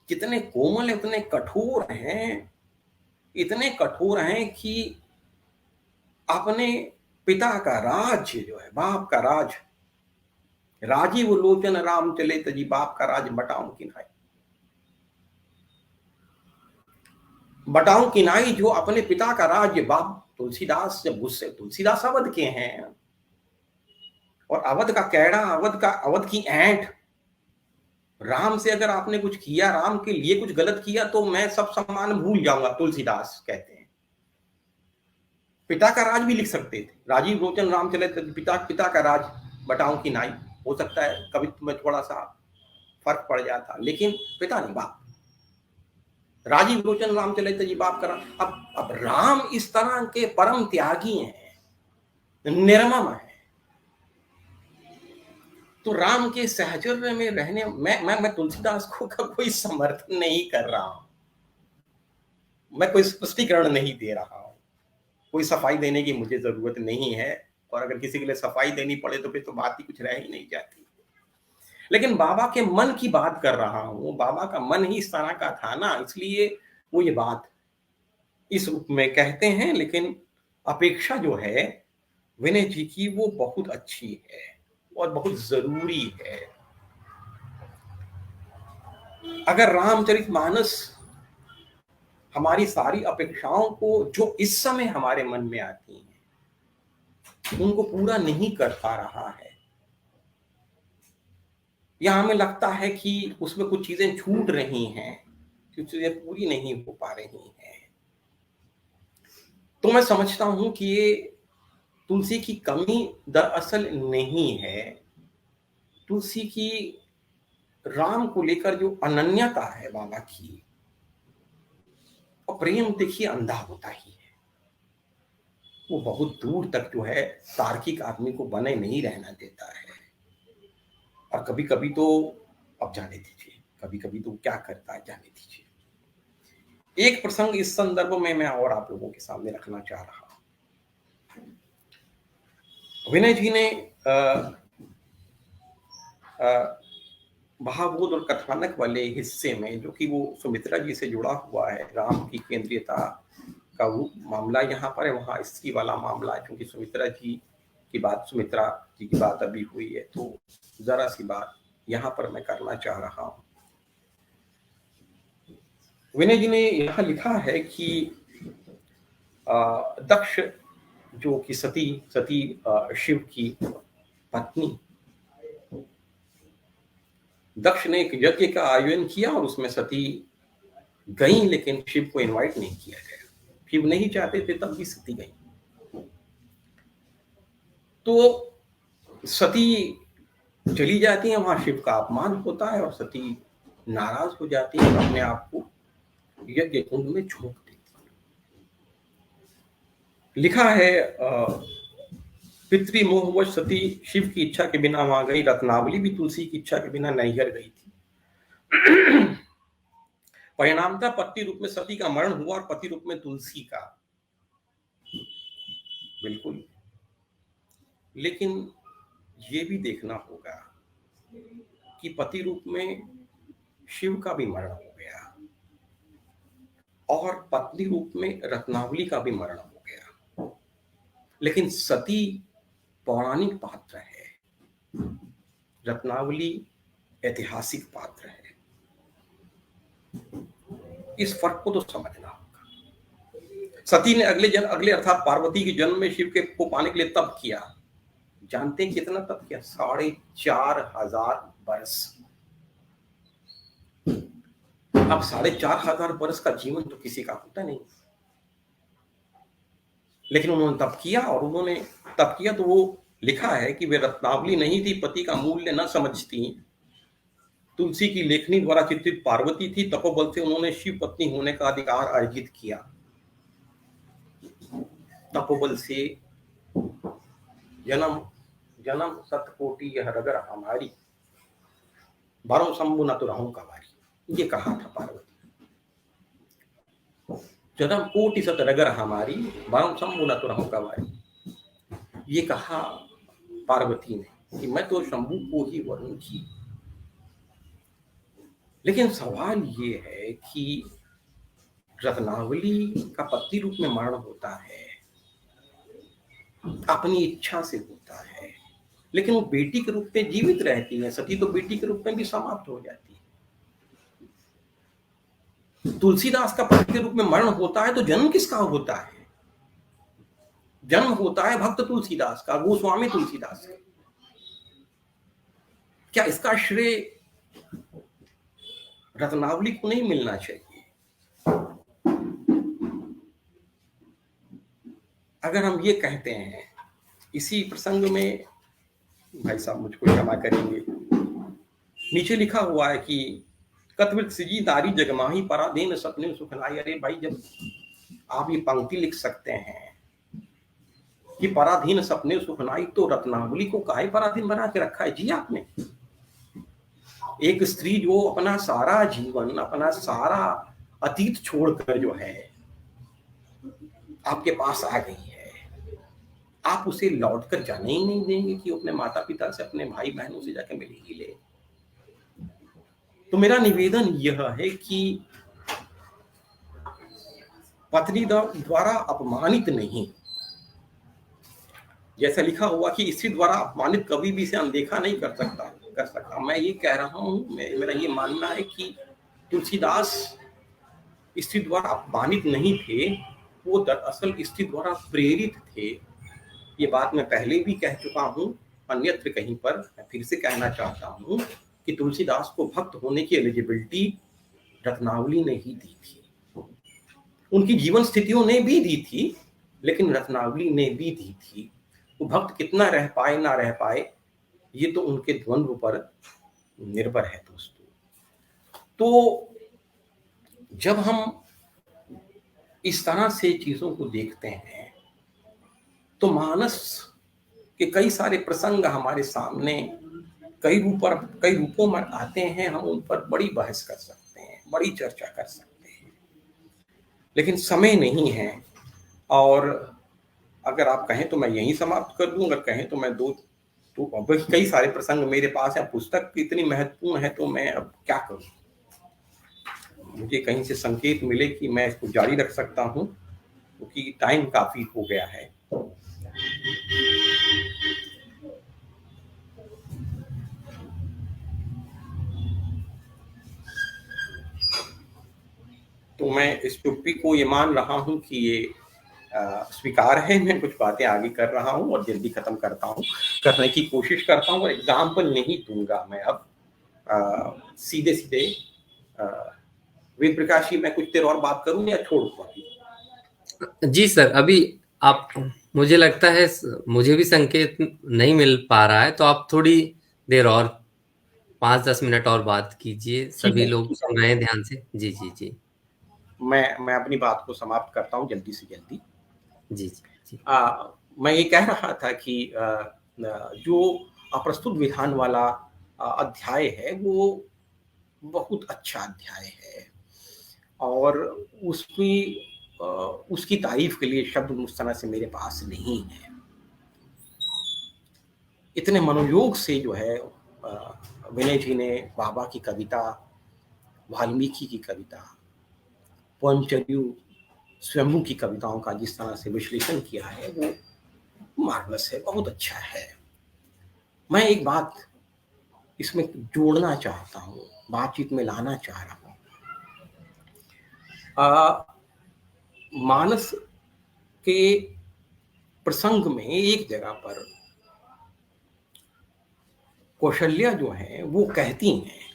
कितने कोमल, इतने कठोर हैं, इतने कठोर हैं कि अपने पिता का राज जो है, बाप का राज, राजीव लोचन राम चले तजी बाप का राज बटाऊं किनाई। बटाऊं किनाई जो अपने पिता का राज बाप तुलसीदास, जब गुस्से, तुलसीदास अवध के हैं और अवध का कैड़ा, अवध की ऐंठ, राम से अगर आपने कुछ किया, राम के लिए कुछ गलत किया तो मैं सब सम्मान भूल जाऊंगा, तुलसीदास कहते हैं। पिता का राज भी लिख सकते थे, राजीव लोचन राम चले पिता का राज बटाऊं की नाई। हो सकता है कवित्व में थोड़ा सा फर्क पड़ जाता, लेकिन पिता नहीं, बाप। राजीव लोचन राम चले तजी बाप करा। अब राम इस तरह के परम त्यागी हैं, निर्मम है, तो राम के सहचर्य में रहने मैं तुलसीदास को का कोई समर्थन नहीं कर रहा हूं, मैं कोई स्पष्टीकरण नहीं दे रहा हूं, कोई सफाई देने की मुझे जरूरत नहीं है, और अगर किसी के लिए सफाई देनी पड़े तो फिर तो बात ही कुछ रह ही नहीं जाती। लेकिन बाबा के मन की बात कर रहा हूं, बाबा का मन ही इस तरह का था ना, इसलिए वो ये बात इस रूप में कहते हैं। लेकिन अपेक्षा जो है विनय जी की वो बहुत अच्छी है और बहुत जरूरी है। अगर रामचरितमानस हमारी सारी अपेक्षाओं को जो इस समय हमारे मन में आती हैं उनको पूरा नहीं कर पा रहा है, या हमें लगता है कि उसमें कुछ चीजें छूट रही हैं, कुछ चीजें पूरी नहीं हो पा रही हैं, तो मैं समझता हूं कि ये तुलसी की कमी दरअसल नहीं है, तुलसी की राम को लेकर जो अनन्यता है बाबा की, और प्रेम देखिए अंधा होता ही है, वो बहुत दूर तक जो है तार्किक आदमी को बने नहीं रहना देता है। और कभी कभी तो, अब जाने दीजिए, कभी कभी तो क्या करता है जाने दीजिए। एक प्रसंग इस संदर्भ में मैं और आप लोगों के सामने रखना चाह रहा हूं। विनय जी ने भावबोध और कथानक वाले हिस्से में, जो कि वो सुमित्रा जी से जुड़ा हुआ है, राम की केंद्रीयता का वो मामला यहाँ पर है, वहाँ स्त्री वाला मामला है, क्योंकि सुमित्रा जी की बात अभी हुई है, तो जरा सी बात यहाँ पर मैं करना चाह रहा हूँ। विनय जी ने यहाँ लिखा है कि दक्ष जो कि सती शिव की पत्नी, दक्ष ने एक यज्ञ का आयोजन किया और उसमें सती गई, लेकिन शिव को इनवाइट नहीं किया गया, शिव नहीं चाहते थे तब भी सती गई। तो सती चली जाती है, वहां शिव का अपमान होता है और सती नाराज हो जाती है और अपने आप को यज्ञ कुंड में झोंक देती है। लिखा है पितृमोहवश सती शिव की इच्छा के बिना वहां गई, रत्नावली भी तुलसी की इच्छा के बिना नैहर गई थी। परिणामतः पति रूप में सती का मरण हुआ और पति रूप में तुलसी का। बिल्कुल, लेकिन ये भी देखना होगा कि पति रूप में शिव का भी मरण हो गया और पत्नी रूप में रत्नावली का भी मरण हो गया, लेकिन सती पौराणिक पात्र है, रत्नावली ऐतिहासिक पात्र है। इस फर्क को तो समझना होगा। सती ने अगले अर्थात पार्वती के जन्म में शिव को पाने के लिए तप किया। जानते हैं कितना तप किया? 4,500 वर्ष। अब 4,500 वर्ष का जीवन तो किसी का होता नहीं, लेकिन उन्होंने तप किया, और उन्होंने तप किया तो वो लिखा है कि वे रत्नावली नहीं थी, पति का मूल्य न समझती, तुलसी की लेखनी द्वारा चित्रित पार्वती थी, तपोबल से उन्होंने शिव पत्नी होने का अधिकार अर्जित किया। तपोबल से जन्म सतकोटि यह रगर हमारी, बारों शंभु न तो रहूं कवारी, ये कहा था पार्वती। जन्म कोटि सत रगर हमारी, बारों शंभु न तो रहूं कवारी, ये कहा पार्वती ने कि मैं तो शंभु को ही वरूंगी। लेकिन सवाल ये है कि रत्नावली का पति रूप में मरण होता है, अपनी इच्छा से होता है, लेकिन वो बेटी के रूप में जीवित रहती है। सती तो बेटी के रूप में भी समाप्त हो जाती है। तुलसीदास का पति के रूप में मरण होता है तो जन्म किसका होता है? जन्म होता है भक्त तुलसीदास का, गोस्वामी तुलसीदास का। क्या इसका श्रेय रत्नावली को नहीं मिलना चाहिए? अगर हम ये कहते हैं, इसी प्रसंग में भाई साहब मुझको क्षमा करेंगे, नीचे लिखा हुआ है कि कतवृत सिजी नारी जगमाही पराधीन सपने सुखनाई। अरे भाई, जब आप ये पंक्ति लिख सकते हैं कि पराधीन सपने सुखनाई, तो रत्नावली को काहे पराधीन बना के रखा है जी आपने? एक स्त्री जो अपना सारा जीवन, अपना सारा अतीत छोड़कर जो है आपके पास आ गई है, आप उसे लौट कर जाने ही नहीं देंगे कि अपने माता पिता से, अपने भाई बहनों से जाकर मिलेगी ले? तो मेरा निवेदन यह है कि पत्नी द्वारा अपमानित नहीं, जैसा लिखा हुआ कि स्त्री द्वारा अपमानित कभी भी इसे अनदेखा नहीं कर सकता। मैं ये कह रहा हूं, मेरा ये मानना है कि तुलसीदास स्त्री द्वारा अपमानित नहीं थे, वो दरअसल स्त्री द्वारा प्रेरित थे। ये बात मैं पहले भी कह चुका हूं, अन्यत्र कहीं पर मैं फिर से कहना चाहता हूं कि तुलसीदास को भक्त होने की एलिजिबिलिटी रत्नावली ने ही दी थी। उनकी जीवन स्थितियों ने भी दी थी, लेकिन रत्नावली ने भी दी थी। वो भक्त कितना रह पाए ना रह पाए, ये तो उनके द्वंद्व पर निर्भर है दोस्तों। तो जब हम इस तरह से चीजों को देखते हैं तो मानस के कई सारे प्रसंग हमारे सामने कई रूपों में आते हैं। हम उन पर बड़ी बहस कर सकते हैं, बड़ी चर्चा कर सकते हैं, लेकिन समय नहीं है। और अगर आप कहें तो मैं यहीं समाप्त कर दूं, अगर कहें तो मैं कई सारे प्रसंग मेरे पास है। पुस्तक इतनी महत्वपूर्ण है तो मैं अब क्या करूं? मुझे कहीं से संकेत मिले कि मैं इसको जारी रख सकता हूं, क्योंकि टाइम काफी हो गया है। तो मैं इस चुप्पी को ये मान रहा हूं कि ये स्वीकार है। मैं कुछ बातें आगे कर रहा हूं और जल्दी खत्म करने की कोशिश करता हूं। और एग्जाम्पल नहीं दूंगा मैं अब, सीधे वेद प्रकाश जी, मैं कुछ देर और बात करूं या छोड़ूं? जी सर, अभी आप, मुझे लगता है मुझे भी संकेत नहीं मिल पा रहा है, तो आप थोड़ी देर और 5-10 मिनट और बात कीजिए। सभी लोग सुन रहे हैं ध्यान से। जी जी जी। मैं अपनी बात को समाप्त करता हूं जल्दी से जल्दी। जी जी जी। मैं ये कह रहा था कि जो अप्रस्तुत विधान वाला अध्याय है वो बहुत अच्छा अध्याय है, और उसकी तारीफ के लिए शब्द उस तरह से मेरे पास नहीं है। इतने मनोयोग से जो है विनय जी ने बाबा की कविता, वाल्मीकि की कविता, पंचरयु, स्वयंभू की कविताओं का जिस तरह से विश्लेषण किया है वो मार्वलस है, बहुत अच्छा है। मैं एक बात इसमें जोड़ना चाहता हूँ, बातचीत में लाना चाह रहा हूँ। मानस के प्रसंग में एक जगह पर कौशल्या जो है वो कहती हैं,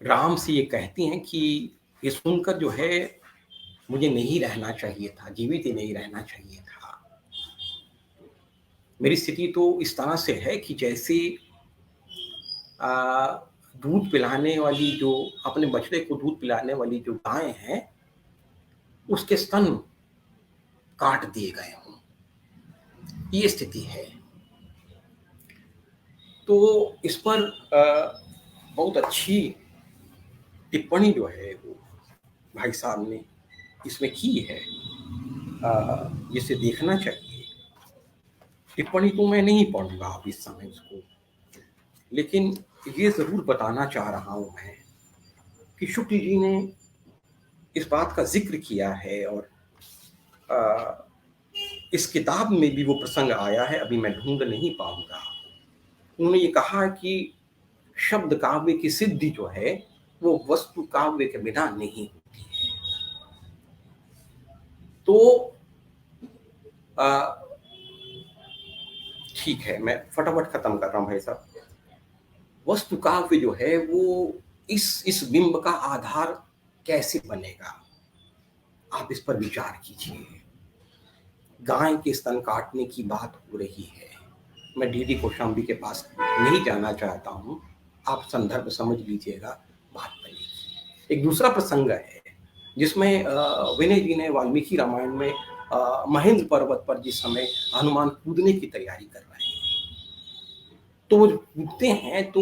राम से ये कहती हैं कि ये सुनकर जो है मुझे नहीं रहना चाहिए था, जीवित ही नहीं रहना चाहिए था। मेरी स्थिति तो इस तरह से है कि जैसे दूध पिलाने वाली, जो अपने बछड़े को दूध पिलाने वाली जो गाय है, उसके स्तन काट दिए गए हों, ये स्थिति है। तो इस पर बहुत अच्छी टिप्पणी जो है वो भाई साहब ने इसमें की है, जिसे देखना चाहिए। टिप्पणी तो मैं नहीं पढ़ूंगा अब इस समय उसको, लेकिन ये जरूर बताना चाह रहा हूं मैं कि शुक्ल जी ने इस बात का जिक्र किया है और इस किताब में भी वो प्रसंग आया है, अभी मैं ढूंढ नहीं पाऊंगा। उन्होंने ये कहा कि शब्द काव्य की सिद्धि जो है वो वस्तु काव्य के बिना नहीं होती है। तो ठीक है, मैं फटाफट खत्म कर रहा हूं भाई साहब। वस्तु काव्य जो है वो इस बिंब का आधार कैसे बनेगा, आप इस पर विचार कीजिए। गाय के स्तन काटने की बात हो रही है, मैं डीडी कौशाम्बी के पास नहीं जाना चाहता हूं, आप संदर्भ समझ लीजिएगा, बात बनेगी। एक दूसरा प्रसंग है जिसमें विनय जी ने वाल्मीकि रामायण में महेंद्र पर्वत पर जिस समय हनुमान कूदने की तैयारी कर रहे हैं, तो वो कूदते हैं तो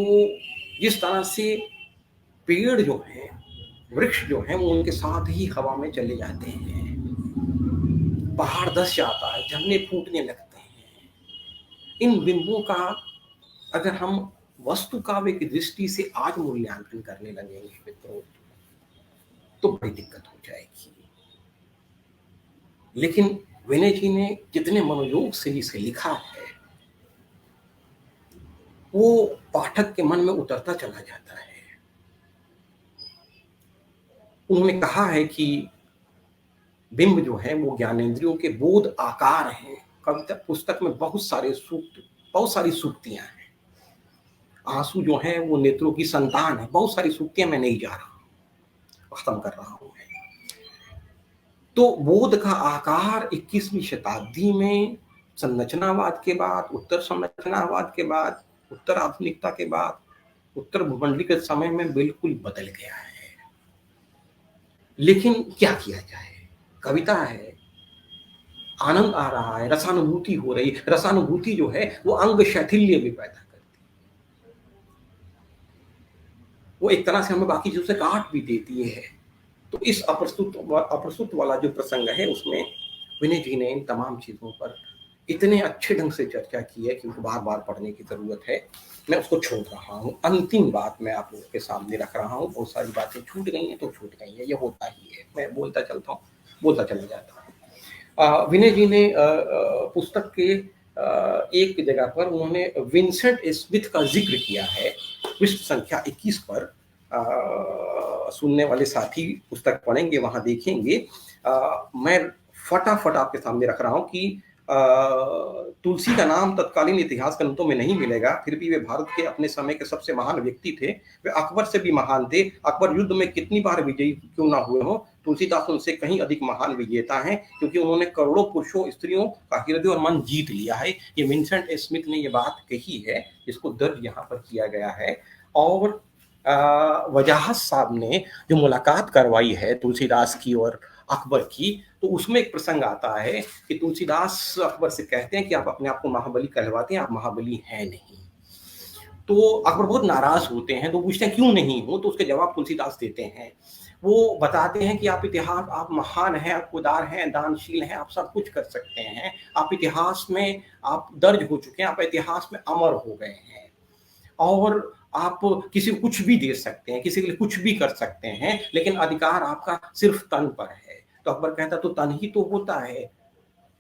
जिस तरह से पेड़ जो हैं, वृक्ष जो हैं, वो उनके साथ ही हवा में चले जाते हैं, पहाड़ धंस जाता है, झरने फूटने लगते हैं। इन बिंबों का अगर हम वस्तु काव्य की दृष्टि से आज मूल्यांकन करने लगेंगे मित्रों, तो बड़ी दिक्कत हो जाएगी। लेकिन विनय जी ने जितने मनोयोग से इसे लिखा है, वो पाठक के मन में उतरता चला जाता है। उन्होंने कहा है कि बिंब जो है वो ज्ञानेंद्रियों के बोध आकार हैं। कविता पुस्तक में बहुत सारे सूक्त, बहुत सारी सूक्तियां हैं। आंसू जो है वो नेत्रों की संतान है, बहुत सारी सूक्तियां, मैं नहीं जा रहा हूं, खत्म कर रहा हूं मैं। तो बोध का आकार 21वीं शताब्दी में संरचनावाद के बाद, उत्तर संरचनावाद के बाद, उत्तर आधुनिकता के बाद, उत्तर भूमंडलीकृत समय में बिल्कुल बदल गया है। लेकिन क्या किया जाए, कविता है, आनंद आ रहा है, रसानुभूति हो रही, रसानुभूति जो है वो अंग शैथिल्य भी पैदा करती है, वो एक तरह से हमें बाकी चीजों से काट भी देती है। तो इस अप्रस्तुत वाला जो प्रसंग है उसमें विनय जी ने इन तमाम चीजों पर इतने अच्छे ढंग से चर्चा की है कि उनको बार बार पढ़ने की जरूरत है। मैं उसको छोड़ रहा हूँ। अंतिम बात मैं आप लोगों के सामने रख रहा हूँ। बहुत सारी बातें छूट गई हैं तो छूट गई हैं, ये होता ही है, मैं बोलता चलता हूँ, बोलता चला जाता हूँ। विनय जी ने पुस्तक के एक जगह पर उन्होंने विंसेंट स्मिथ का जिक्र किया है, पृष्ठ संख्या 21 पर। सुनने वाले साथी पुस्तक पढ़ेंगे, वहां देखेंगे। मैं फटाफट आपके सामने रख रहा हूं कि तुलसी का नाम तत्कालीन इतिहास ग्रंथों में नहीं मिलेगा, फिर भी वे भारत के अपने समय के सबसे महान व्यक्ति थे। वे अकबर से भी महान थे। अकबर युद्ध में कितनी बार विजयी क्यों ना हुए हो, तुलसीदास उनसे कहीं अधिक महान विजेता हैं, क्योंकि उन्होंने करोड़ों पुरुषों स्त्रियों का हृदय और मन जीत लिया है। ये विंसेंट स्मिथ ने ये बात कही है, जिसको दर्ज यहाँ पर किया गया है। और वजाहत साहब ने जो मुलाकात करवाई है तुलसीदास की और अकबर की, तो उसमें एक प्रसंग आता है कि तुलसीदास अकबर से कहते हैं कि आप अपने आप को महाबली कहलवाते हैं, आप महाबली हैं नहीं। तो अकबर बहुत नाराज होते हैं, तो पूछते हैं क्यों नहीं हो, तो उसके जवाब तुलसीदास देते हैं। वो बताते हैं कि आप इतिहास, आप महान हैं, आप उदार हैं, दानशील हैं, आप सब कुछ कर सकते हैं, आप इतिहास में आप दर्ज हो चुके हैं, आप इतिहास में अमर हो गए हैं, और आप किसी को कुछ भी दे सकते हैं, किसी के लिए कुछ भी कर सकते हैं, लेकिन अधिकार आपका सिर्फ तन पर है। तो अकबर कहता तो तन ही तो होता है,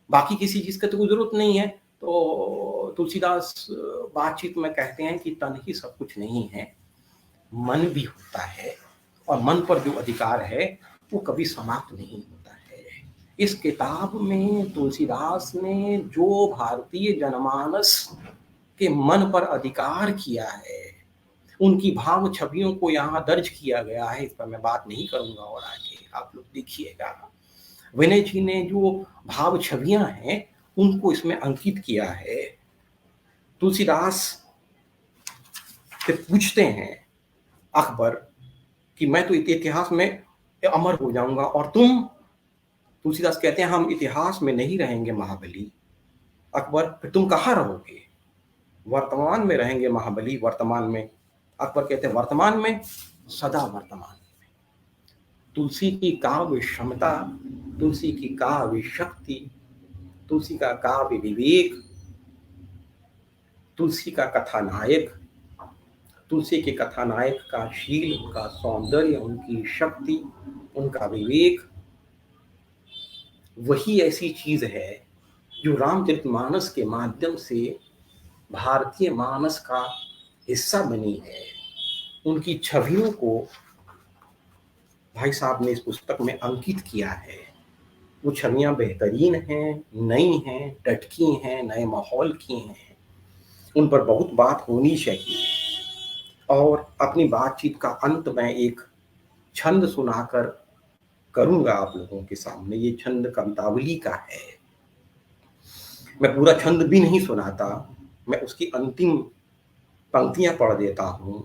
बाकी किसी चीज की तो कोई जरूरत नहीं है। तो तुलसीदास बातचीत में कहते हैं कि तन ही सब कुछ नहीं है, मन भी होता है, और मन पर जो अधिकार है वो कभी समाप्त नहीं होता है। इस किताब में तुलसीदास ने जो भारतीय जनमानस के मन पर अधिकार किया है, उनकी भाव छवियों को यहाँ दर्ज किया गया है। इस पर मैं बात नहीं करूंगा, और आगे आप लोग देखिएगा। विनय जी ने जो भाव छवियां हैं उनको इसमें अंकित किया है। तुलसीदास से पूछते हैं अकबर कि मैं तो इतिहास में अमर हो जाऊंगा, और तुम? तुलसीदास कहते हैं हम इतिहास में नहीं रहेंगे महाबली। अकबर, फिर तुम कहाँ रहोगे? वर्तमान में रहेंगे महाबली, वर्तमान में। अकबर कहते हैं वर्तमान में, सदा वर्तमान में। तुलसी की काव्य क्षमता, तुलसी की काव्य शक्ति, तुलसी का काव्य विवेक, तुलसी का कथानायक, तुलसी के कथानायक का शील, उनका सौंदर्य, उनकी शक्ति, उनका विवेक, वही ऐसी चीज है जो रामचरितमानस के माध्यम से भारतीय मानस का हिस्सा बनी है, उनकी छवियों को भाई साहब ने इस पुस्तक में अंकित किया है। वो छवियां बेहतरीन हैं, नई हैं, टटकी हैं, नए माहौल की हैं, उन पर बहुत बात होनी चाहिए। और अपनी बातचीत का अंत में एक छंद सुनाकर करूंगा आप लोगों के सामने। ये छंद कवितावली का है। मैं पूरा छंद भी नहीं सुनाता, मैं उसकी अंतिम पंक्तियां पढ़ देता हूं,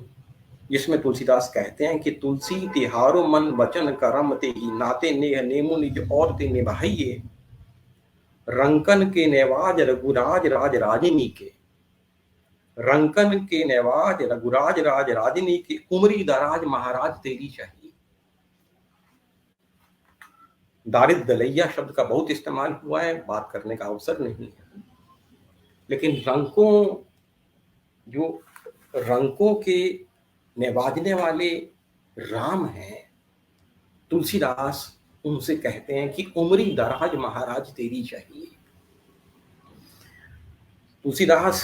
जिसमें तुलसीदास कहते हैं कि तुलसी तिहारो मन वचन करम ते ही नाते नेह नेमु निज और ते निभाइए, रंकन के नेवाज रघुराज राज राजिनी के, रंकन के नेवाज रघुराज राज राजिनी के, उमरी दराज महाराज तेरी चाहिए। दारिद दलैया शब्द का बहुत इस्तेमाल हुआ है, बात करने का अवसर नहीं है, लेकिन रंकों के नवाजने वाले राम हैं, तुलसीदास उनसे कहते हैं कि उमरी दराज महाराज तेरी चाहिए। तुलसीदास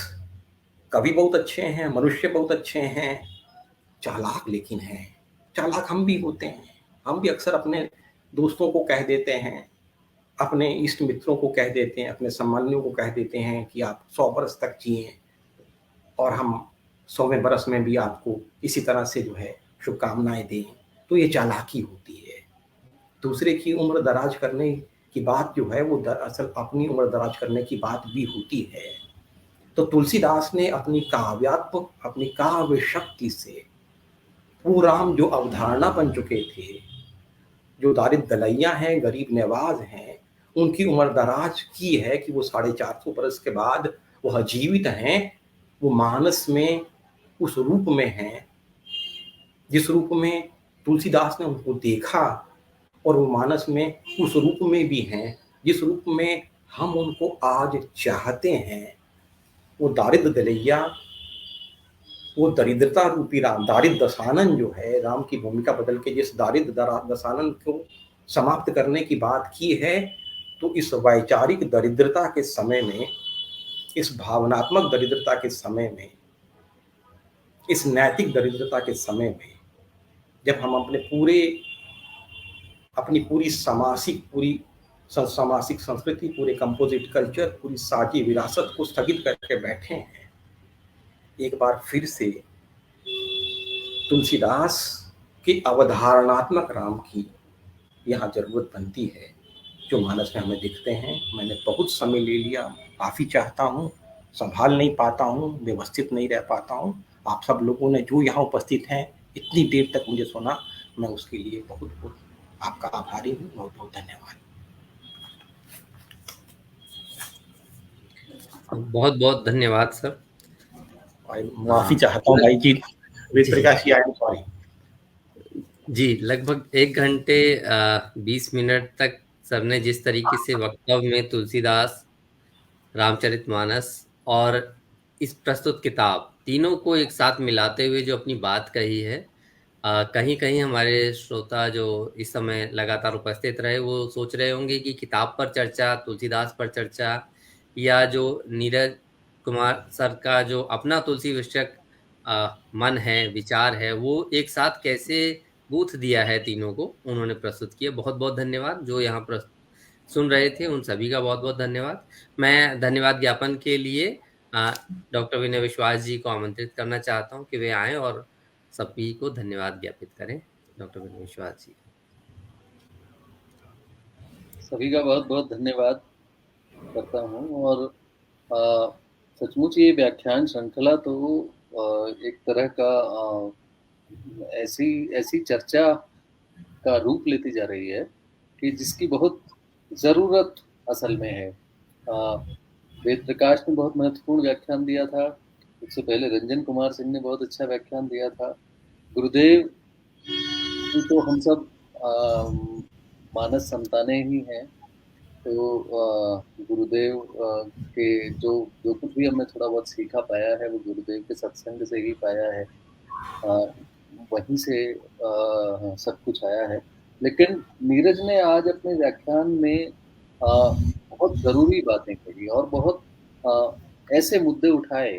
कवि बहुत अच्छे हैं, मनुष्य बहुत अच्छे हैं, चालाक लेकिन हैं। चालाक हम भी होते हैं। हम भी अक्सर अपने दोस्तों को कह देते हैं, अपने इष्ट मित्रों को कह देते हैं, अपने सम्मानियों को कह देते हैं कि आप 100 बरस तक जिए, और हम 100वें बरस में भी आपको इसी तरह से जो है शुभकामनाएं दें। तो ये चालाकी होती है। दूसरे की उम्र दराज करने की बात जो है वो दरअसल अपनी उम्र दराज करने की बात भी होती है। तो तुलसीदास ने अपनी काव्य शक्ति से वो राम जो अवधारणा बन चुके थे, जो दारिद दलैया हैं, गरीब नवाज हैं, उनकी उम्र दराज की है कि वो 450 बरस के बाद वह जीवित हैं, वो मानस में उस रूप में हैं जिस रूप में तुलसीदास ने उनको देखा, और वो मानस में उस रूप में भी हैं जिस रूप में हम उनको आज चाहते हैं। वो दारिद दलैया, वो दरिद्रता रूपी राम, दारिद दशानन जो है, राम की भूमिका बदल के जिस दारिद दशानन को समाप्त करने की बात की है, तो इस वैचारिक दरिद्रता के समय में, इस भावनात्मक दरिद्रता के समय में, इस नैतिक दरिद्रता के समय में, जब हम अपनी पूरी सामासिक संस्कृति, पूरे कंपोजिट कल्चर, पूरी साझी विरासत को स्थगित करके बैठे हैं, एक बार फिर से तुलसीदास के अवधारणात्मक राम की यहाँ जरूरत बनती है, जो मानस में हमें दिखते हैं। मैंने बहुत समय ले लिया, काफ़ी चाहता हूँ, संभाल नहीं पाता हूँ, व्यवस्थित नहीं रह पाता हूँ। आप सब लोगों ने जो यहाँ उपस्थित हैं, इतनी देर तक मुझे सुना, मैं उसके लिए बहुत बहुत आपका आभारी हूँ। बहुत बहुत धन्यवाद। बहुत बहुत धन्यवाद सर। माफी चाहता हूँ भाई जी, Ved Prakash ji, I am sorry. जी, लगभग 1 घंटे 20 मिनट तक सर ने जिस तरीके से वक्तव्य में तुलसीदास, रामचरितमानस और इस प्रस्तुत किताब तीनों को एक साथ मिलाते हुए जो अपनी बात कही है, कहीं कहीं हमारे श्रोता जो इस समय लगातार उपस्थित रहे वो सोच रहे होंगे कि किताब पर चर्चा, तुलसीदास पर चर्चा, या जो नीरज कुमार सर का जो अपना तुलसी विषयक मन है, विचार है, वो एक साथ कैसे गूंथ दिया है, तीनों को उन्होंने प्रस्तुत किया। बहुत बहुत धन्यवाद। जो यहाँ सुन रहे थे उन सभी का बहुत बहुत धन्यवाद। मैं धन्यवाद ज्ञापन के लिए डॉक्टर विनय विश्वास जी को आमंत्रित करना चाहता हूँ कि वे आएं और सभी को धन्यवाद ज्ञापित करें। डॉक्टर विनय विश्वास जी। सभी का बहुत बहुत धन्यवाद करता हूँ। और सचमुच ये व्याख्यान श्रृंखला तो एक तरह का ऐसी चर्चा का रूप लेती जा रही है कि जिसकी बहुत ज़रूरत असल में है। वेद प्रकाश ने बहुत महत्वपूर्ण व्याख्यान दिया था, उससे पहले रंजन कुमार सिंह ने बहुत अच्छा व्याख्यान दिया था। गुरुदेव तो हम सब मानस संतानें ही हैं, तो गुरुदेव के जो कुछ भी हमने थोड़ा बहुत सीखा पाया है वो गुरुदेव के सत्संग से ही पाया है, वहीं से सब कुछ आया है। लेकिन नीरज ने आज अपने व्याख्यान में बहुत ज़रूरी बातें कही और बहुत ऐसे मुद्दे उठाए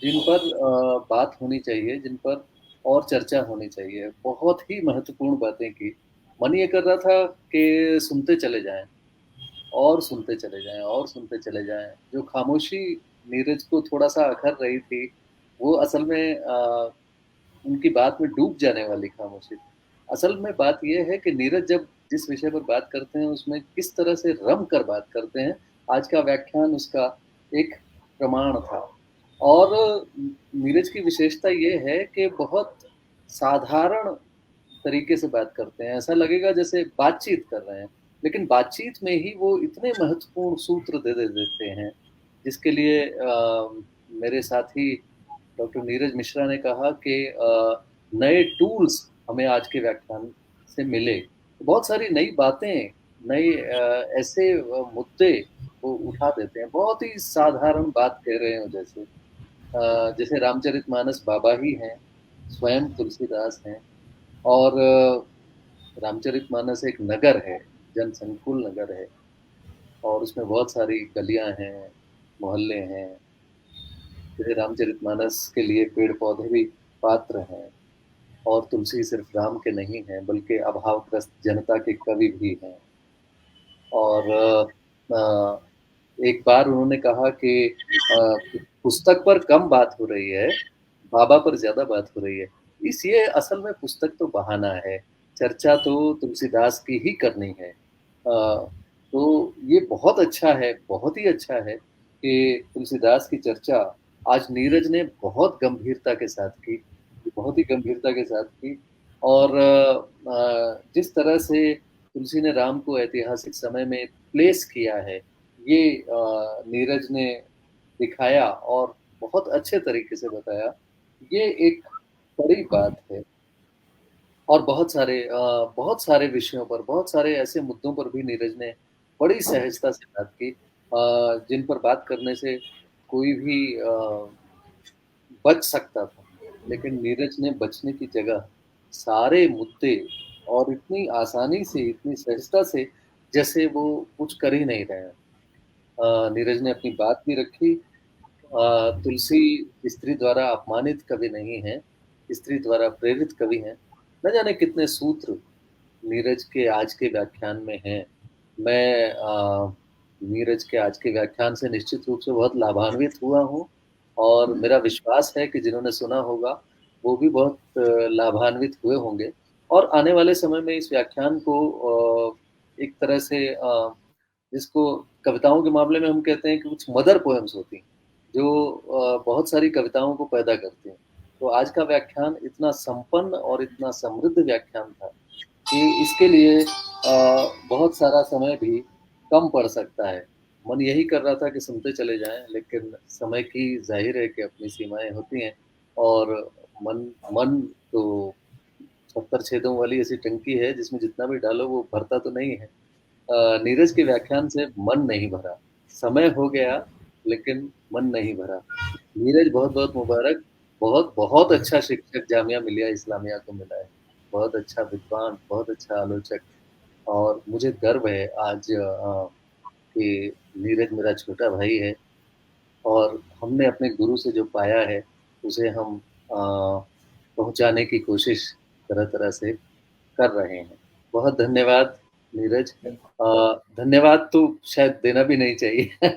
जिन पर बात होनी चाहिए, जिन पर और चर्चा होनी चाहिए। बहुत ही महत्वपूर्ण बातें की। मन ये कर रहा था कि सुनते चले जाएँ और सुनते चले जाएँ और सुनते चले जाएँ। जो खामोशी नीरज को थोड़ा-सा अखर रही थी, वो असल में उनकी बात में डूब जाने वाली खामोशी। असल में बात ये है कि नीरज जब जिस विषय पर बात करते हैं, उसमें किस तरह से रम कर बात करते हैं, आज का व्याख्यान उसका एक प्रमाण था। और नीरज की विशेषता ये है कि बहुत साधारण तरीके से बात करते हैं। ऐसा लगेगा जैसे बातचीत कर रहे हैं, लेकिन बातचीत में ही वो इतने महत्वपूर्ण सूत्र दे देते हैं, जिसके लिए मेरे साथी डॉक्टर नीरज मिश्रा ने कहा कि नए टूल्स हमें आज के व्याख्यान से मिले। बहुत सारी नई बातें, नए ऐसे मुद्दे वो उठा देते हैं, बहुत ही साधारण बात कह रहे हो जैसे। जैसे रामचरितमानस बाबा ही हैं, स्वयं तुलसीदास हैं और रामचरितमानस एक नगर है, जनसंकुल नगर है और उसमें बहुत सारी गलियां हैं, मोहल्ले हैं। जैसे रामचरितमानस के लिए पेड़-पौधे भी पात्र हैं और तुलसी सिर्फ राम के नहीं हैं, बल्कि अभावग्रस्त जनता के कवि भी हैं। और एक बार उन्होंने कहा कि पुस्तक पर कम बात हो रही है, बाबा पर ज़्यादा बात हो रही है। ये असल में पुस्तक तो बहाना है, चर्चा तो तुलसीदास की ही करनी है। तो ये बहुत अच्छा है, बहुत ही अच्छा है कि तुलसीदास की चर्चा आज नीरज ने बहुत गंभीरता के साथ की, बहुत ही गंभीरता के साथ की और जिस तरह से तुलसी ने राम को ऐतिहासिक समय में प्लेस किया है, ये नीरज ने दिखाया और बहुत अच्छे तरीके से बताया। ये एक बड़ी बात है और बहुत सारे विषयों पर, बहुत सारे ऐसे मुद्दों पर भी नीरज ने बड़ी सहजता से बात की जिन पर बात करने से कोई भी बच सकता था। लेकिन नीरज ने बचने की जगह सारे मुद्दे और इतनी आसानी से, इतनी सहजता से जैसे वो कुछ कर ही नहीं रहे हैं। नीरज ने अपनी बात भी रखी। तुलसी स्त्री द्वारा अपमानित कभी नहीं है, स्त्री द्वारा प्रेरित कवि हैं। न जाने कितने सूत्र नीरज के आज के व्याख्यान में हैं। मैं नीरज के आज के व्याख्यान से निश्चित रूप से बहुत लाभान्वित हुआ हूँ और मेरा विश्वास है कि जिन्होंने सुना होगा, वो भी बहुत लाभान्वित हुए होंगे और आने वाले समय में इस व्याख्यान को एक तरह से जिसको कविताओं के मामले में हम कहते हैं कि कुछ मदर पोएम्स होती हैं, जो बहुत सारी कविताओं को पैदा करती हैं। तो आज का व्याख्यान इतना संपन्न और इतना समृद्ध व्याख्यान था कि इसके लिए बहुत सारा समय भी कम पड़ सकता है। मन यही कर रहा था कि सुनते चले जाएँ, लेकिन समय की ज़ाहिर है कि अपनी सीमाएँ होती हैं और मन मन तो 70 छेदों वाली ऐसी टंकी है जिसमें जितना भी डालो वो भरता तो नहीं है। नीरज के व्याख्यान से मन नहीं भरा। समय हो गया लेकिन मन नहीं भरा। नीरज बहुत-बहुत मुबारक। बहुत-बहुत अच्छा शिक्षक जामिया मिलिया इस्लामिया को मिला है। बहुत अच्छा विद्वान, बहुत अच्छा आलोचक और मुझे गर्व है आज कि नीरज मेरा छोटा भाई है और हमने अपने गुरु से जो पाया है उसे हम पहुँचाने की कोशिश तरह-तरह से कर रहे हैं। बहुत धन्यवाद नीरज। धन्यवाद तो शायद देना भी नहीं चाहिए।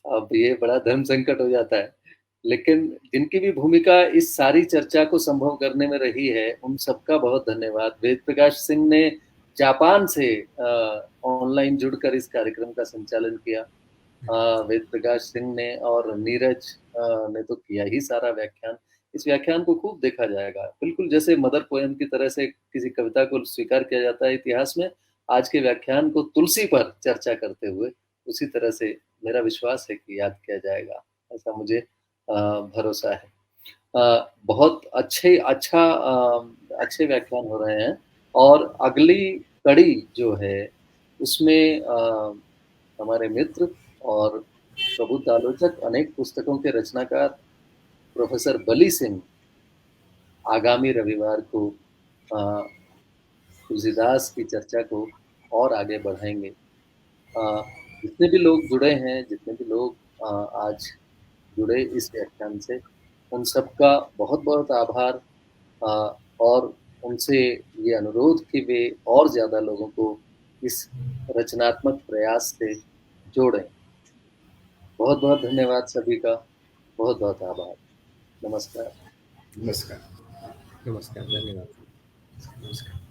अब ये बड़ा धर्म संकट हो जाता है। लेकिन जिनकी भी भूमिका इस सारी चर्चा को संभव करने में रही है, उन सबका बहुत धन्यवाद। वेद प्रकाश सिंह ने जापान से ऑनलाइन जुड़कर इस कार्यक्रम का संचालन किया। वेद प्रकाश सिंह ने और नीरज ने तो किया ही सारा व्याख्यान। इस व्याख्यान को खूब देखा जाएगा। बिल्कुल जैसे मदर पोएम की तरह से किसी कविता को स्वीकार किया जाता है इतिहास में, आज के व्याख्यान को तुलसी पर चर्चा करते हुए उसी तरह से मेरा विश्वास है कि याद किया जाएगा। ऐसा मुझे भरोसा है। बहुत अच्छे व्याख्यान हो रहे हैं और अगली कड़ी जो है उसमें हमारे मित्र और प्रबुद्ध आलोचक, अनेक पुस्तकों के रचनाकार प्रोफेसर बली सिंह आगामी रविवार को तुलसीदास की चर्चा को और आगे बढ़ाएंगे। जितने भी लोग जुड़े हैं, जितने भी लोग आज जुड़े इस व्याख्यान से, उन सबका बहुत-बहुत आभार और उनसे ये अनुरोध कि वे और ज़्यादा लोगों को इस रचनात्मक प्रयास से जोड़ें। बहुत-बहुत धन्यवाद सभी का, बहुत-बहुत आभार। नमस्कार। नमस्कार। नमस्कार, धन्यवाद। नमस्कार।